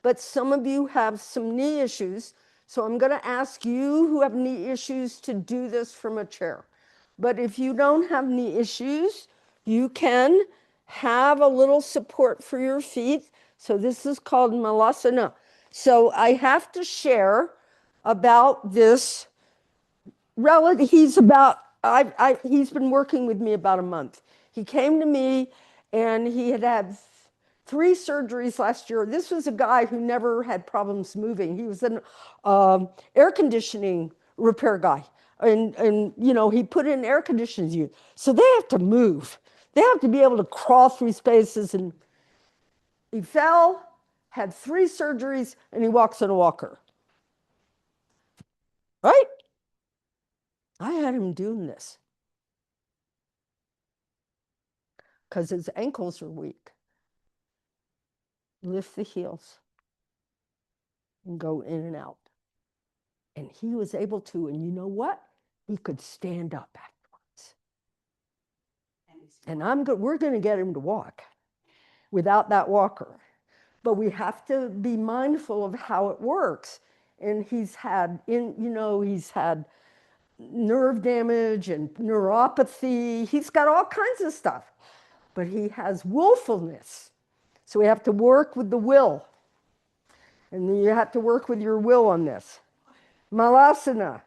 but some of you have some knee issues. So I'm going to ask you who have knee issues to do this from a chair. But if you don't have knee issues, you can have a little support for your feet. So this is called malasana. So I have to share about this relative. He's been working with me about a month. He came to me and he had 3 surgeries last year. This was a guy who never had problems moving. He was an air conditioning repair guy. And you know, he put in air conditioning units. So they have to move. They have to be able to crawl through spaces. And He fell, had 3 surgeries, and he walks in a walker. Right? I had him doing this because his ankles are weak. Lift the heels and go in and out. And he was able to, and you know what? He could stand up afterwards. And we're going to get him to walk without that walker. But we have to be mindful of how it works. And he's had nerve damage and neuropathy. He's got all kinds of stuff. But he has willfulness. So we have to work with the will. And you have to work with your will on this. Malasana.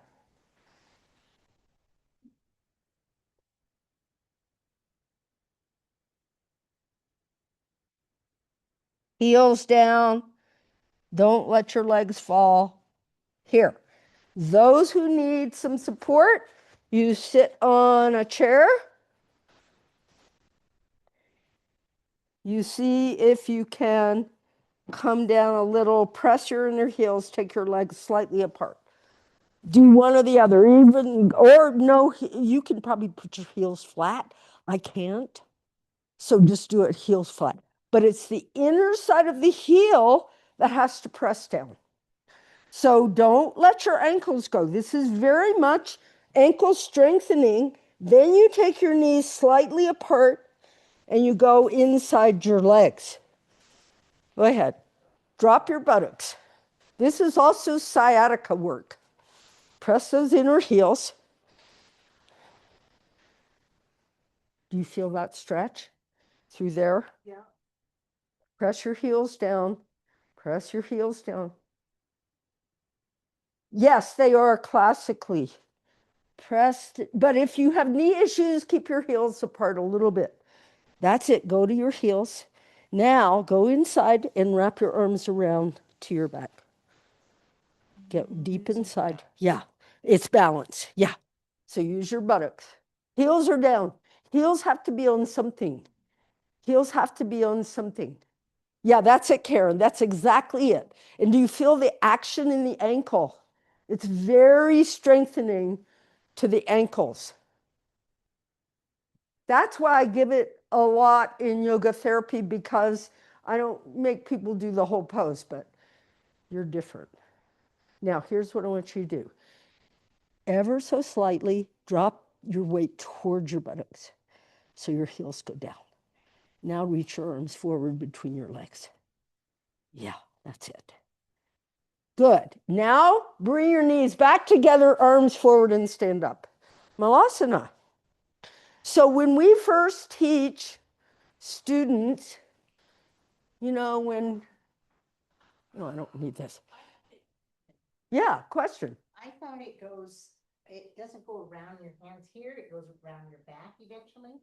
Heels down. Don't let your legs fall. Here. Those who need some support, you sit on a chair. You see if you can come down a little, press your inner heels, take your legs slightly apart. Do one or the other, or no, you can probably put your heels flat. I can't. So just do it heels flat. But it's the inner side of the heel that has to press down. So don't let your ankles go. This is very much ankle strengthening. Then you take your knees slightly apart and you go inside your legs. Go ahead. Drop your buttocks. This is also sciatica work. Press those inner heels. Do you feel that stretch through there? Yeah. Press your heels down. Press your heels down. Yes, they are classically pressed. But if you have knee issues, keep your heels apart a little bit. That's it. Go to your heels. Now go inside and wrap your arms around to your back. Get deep inside. Yeah, it's balance. Yeah. So use your buttocks. Heels are down. Heels have to be on something. Heels have to be on something. Yeah, that's it, Karen. That's exactly it. And do you feel the action in the ankle? It's very strengthening to the ankles. That's why I give it a lot in yoga therapy, because I don't make people do the whole pose, but you're different. Now, here's what I want you to do. Ever so slightly, drop your weight towards your buttocks so your heels go down. Now reach your arms forward between your legs. Yeah, that's it. Good. Now bring your knees back together, arms forward, and stand up. Malasana. So when we first teach students, no, I don't need this. Yeah, question. I thought it doesn't go around your hands here, it goes around your back eventually.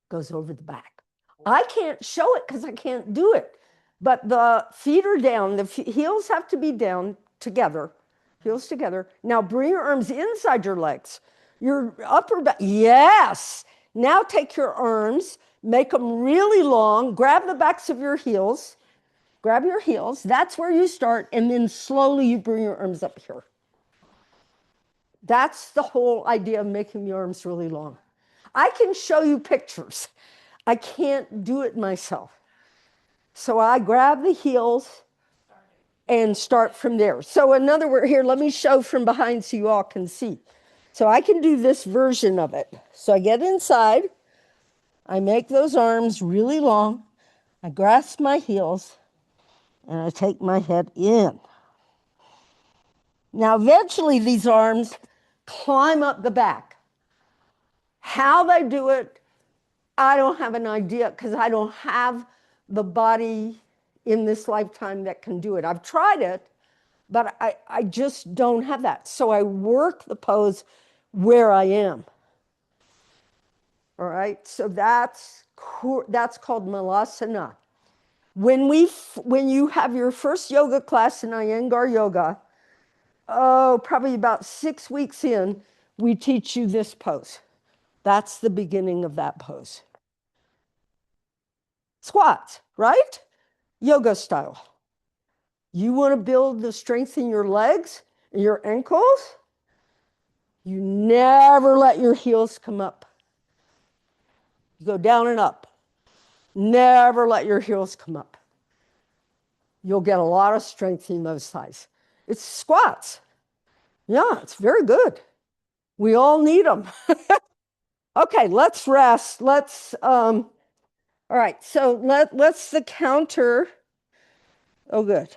Goes over the back. I can't show it because I can't do it. But the feet are down. The heels have to be down together. Heels together. Now bring your arms inside your legs. Your upper back. Yes. Now take your arms, make them really long. Grab the backs of your heels. Grab your heels. That's where you start. And then slowly you bring your arms up here. That's the whole idea of making your arms really long. I can show you pictures. I can't do it myself. So I grab the heels and start from there. So in other words, here, let me show from behind so you all can see. So I can do this version of it. So I get inside. I make those arms really long. I grasp my heels and I take my head in. Now, eventually these arms climb up the back. How they do it, I don't have an idea, because I don't have the body in this lifetime that can do it. I've tried it, but I just don't have that. So I work the pose where I am. All right, so that's called Malasana. When you have your first yoga class in Iyengar Yoga, probably about 6 weeks in, we teach you this pose. That's the beginning of that pose. Squats, right? Yoga style. You want to build the strength in your legs and your ankles? You never let your heels come up. You go down and up. Never let your heels come up. You'll get a lot of strength in those thighs. It's squats. Yeah, it's very good. We all need them. Okay, let's rest. All right, so let's the counter. Oh, good.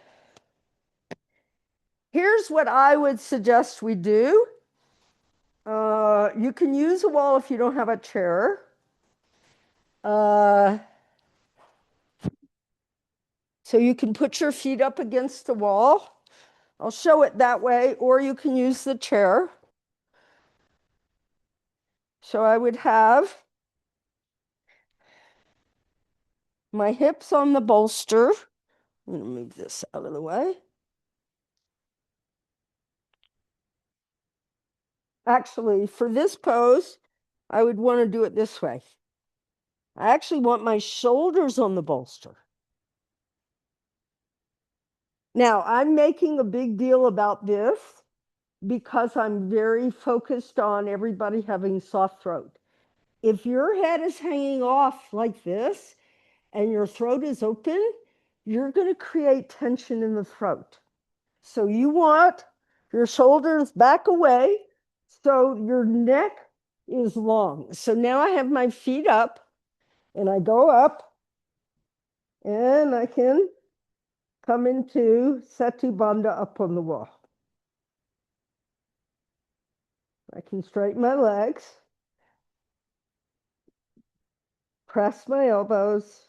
Here's what I would suggest we do. You can use a wall if you don't have a chair. So you can put your feet up against the wall. I'll show it that way, or you can use the chair. So I would have my hips on the bolster. I'm going to move this out of the way. Actually, for this pose, I would want to do it this way. I actually want my shoulders on the bolster. Now, I'm making a big deal about this because I'm very focused on everybody having soft throat. If your head is hanging off like this and your throat is open, you're going to create tension in the throat. So you want your shoulders back away so your neck is long. So now I have my feet up and I go up and I can come into Setu Bandha up on the wall. I can straighten my legs, press my elbows,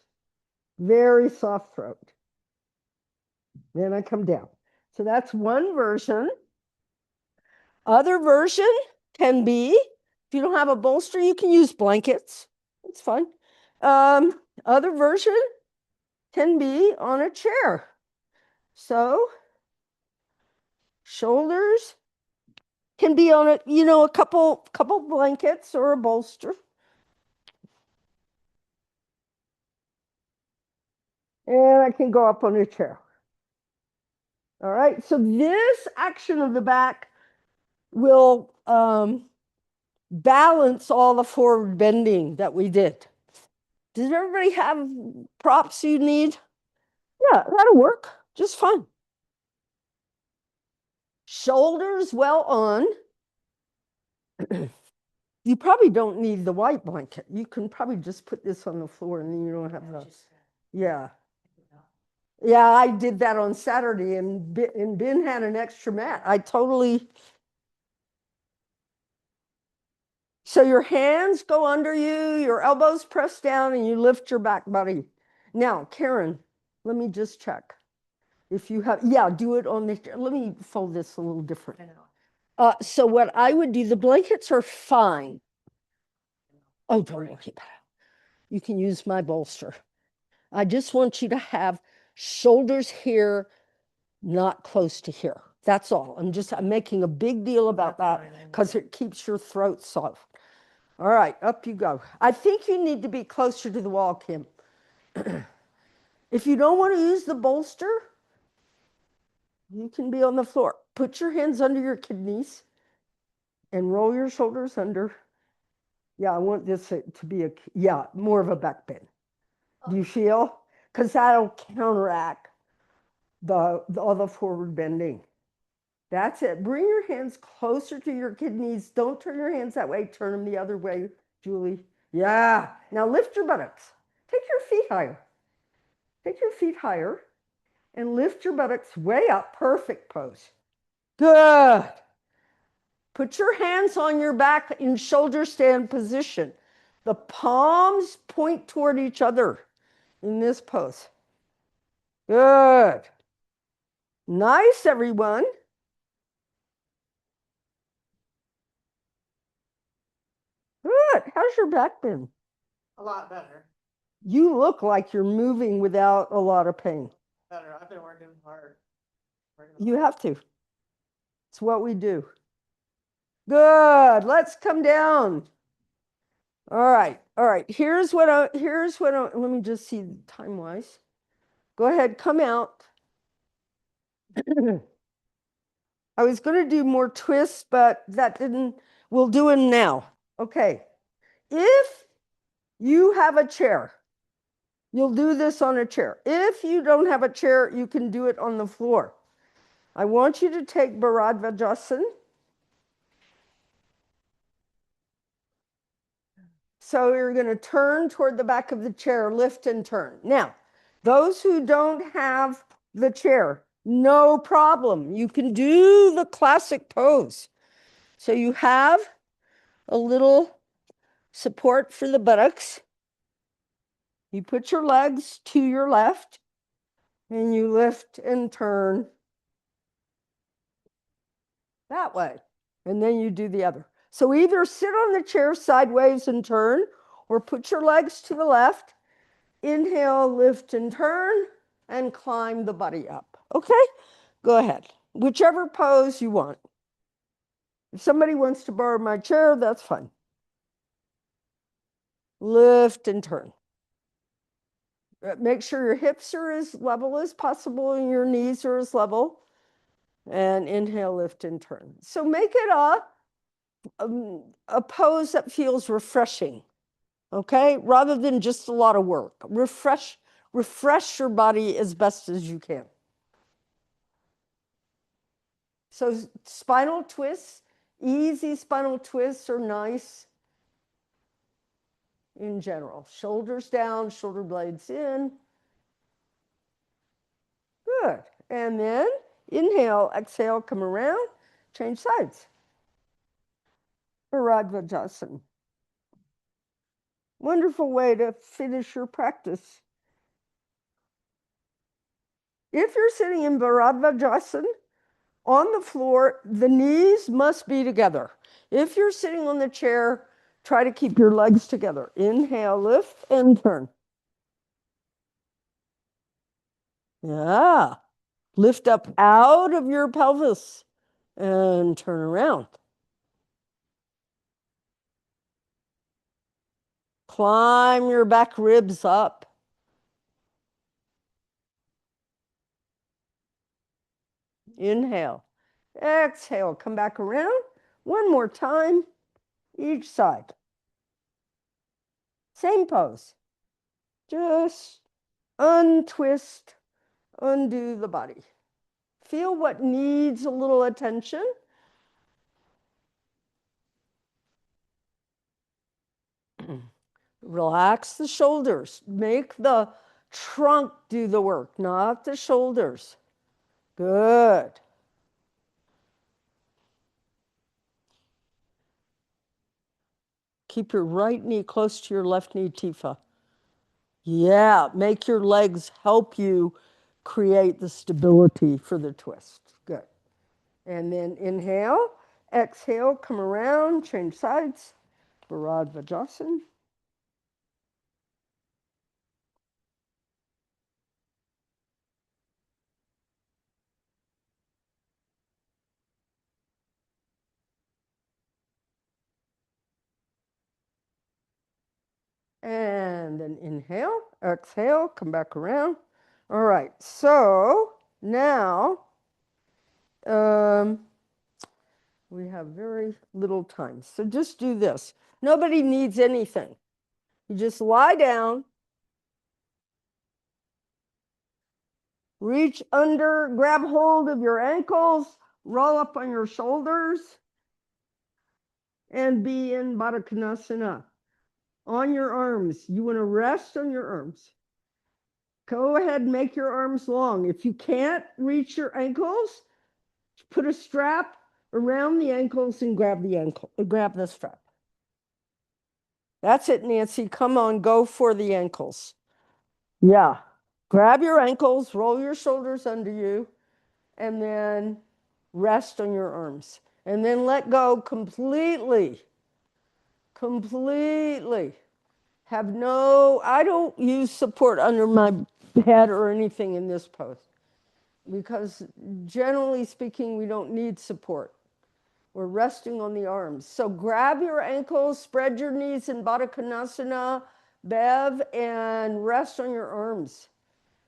very soft throat. Then I come down. So that's one version. Other version can be, if you don't have a bolster, you can use blankets. It's fine. Other version can be on a chair. So shoulders can be on a couple blankets or a bolster. And I can go up on a chair. All right, so this action of the back will balance all the forward bending that we did. Does everybody have props you need? Yeah, that'll work just fine. Shoulders well on. You probably don't need the white blanket. You can probably just put this on the floor and then you don't have the, yeah. Yeah, I did that on Saturday and Ben had an extra mat. So your hands go under you, your elbows press down, and you lift your back body. Now, Karen, let me just check. If you have, yeah, do it on the, let me fold this a little different. So what I would do, the blankets are fine. Oh, don't worry about it. You can use my bolster. I just want you to have shoulders here, not close to here. That's all. I'm making a big deal about that because it keeps your throat soft. All right, up you go. I think you need to be closer to the wall, Kim. If you don't want to use the bolster, you can be on the floor. Put your hands under your kidneys and roll your shoulders under. Yeah, I want this to be more of a back bend. Do you feel? Because that'll counteract all the forward bending. That's it. Bring your hands closer to your kidneys. Don't turn your hands that way. Turn them the other way, Julie. Yeah. Now lift your buttocks. Take your feet higher. Take your feet higher and lift your buttocks way up. Perfect pose. Good. Put your hands on your back in shoulder stand position. The palms point toward each other in this pose. Good. Nice, everyone. Good. How's your back been? A lot better. You look like you're moving without a lot of pain. Better. I've been working hard. You have to. It's what we do. Good. Let's come down. All right, all right. Let me just see time wise. Go ahead, come out. I was going to do more twists, but that didn't, we'll do them now. Okay. If you have a chair, you'll do this on a chair. If you don't have a chair, you can do it on the floor. I want you to take Bharadvajasana. So you're going to turn toward the back of the chair, lift and turn. Now, those who don't have the chair, no problem. You can do the classic pose. So you have a little support for the buttocks. You put your legs to your left and you lift and turn that way. And then you do the other. So either sit on the chair sideways and turn, or put your legs to the left. Inhale, lift and turn, and climb the body up. Okay? Go ahead. Whichever pose you want. If somebody wants to borrow my chair, that's fine. Lift and turn. Make sure your hips are as level as possible and your knees are as level. And inhale, lift and turn. So make it a pose that feels refreshing, okay? Rather than just a lot of work. Refresh your body as best as you can. So spinal twists, easy spinal twists are nice in general. Shoulders down, shoulder blades in. Good. And then inhale, exhale, come around, change sides. Bharadvajasana. Wonderful way to finish your practice. If you're sitting in Bharadvajasana, on the floor, the knees must be together. If you're sitting on the chair, try to keep your legs together. Inhale, lift, and turn. Yeah. Lift up out of your pelvis and turn around. Climb your back ribs up. Inhale. Exhale. Come back around. One more time, each side. Same pose. Just untwist, undo the body. Feel what needs a little attention. Relax the shoulders. Make the trunk do the work, not the shoulders. Good. Keep your right knee close to your left knee, Tifa. Yeah, make your legs help you create the stability for the twist. Good. And then inhale, exhale, come around, change sides. Bharadvajasana. And then inhale, exhale, come back around. All right, so now we have very little time. So just do this. Nobody needs anything. You just lie down, reach under, grab hold of your ankles, roll up on your shoulders, and be in Padangusthasana. On your arms. You want to rest on your arms. Go ahead and make your arms long. If you can't reach your ankles, put a strap around the ankles and grab the strap. That's it, Nancy. Come on, go for the ankles. Yeah. Grab your ankles, roll your shoulders under you, and then rest on your arms. And then let go completely. Completely. I don't use support under my head or anything in this pose because generally speaking, we don't need support. We're resting on the arms. So grab your ankles, spread your knees in Padangusthasana, Bev, and rest on your arms.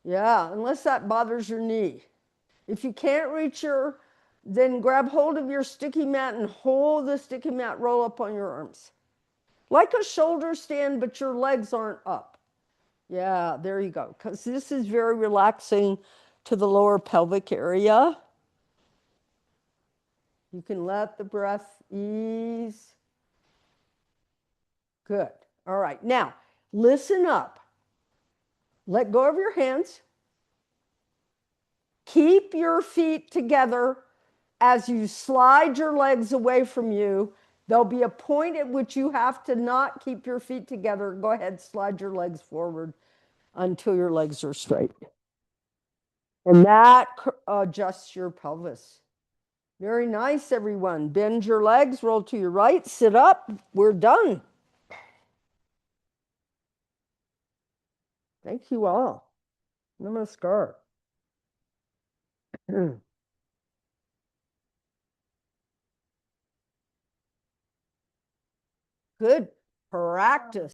Yeah, unless that bothers your knee. If you can't reach then grab hold of your sticky mat and hold the sticky mat roll up on your arms. Like a shoulder stand, but your legs aren't up. Yeah, there you go. Because this is very relaxing to the lower pelvic area. You can let the breath ease. Good. All right. Now, listen up. Let go of your hands. Keep your feet together as you slide your legs away from you. There'll be a point at which you have to not keep your feet together. Go ahead, slide your legs forward until your legs are straight. And that adjusts your pelvis. Very nice, everyone. Bend your legs, roll to your right, sit up. We're done. Thank you all. Namaskar. Good practice.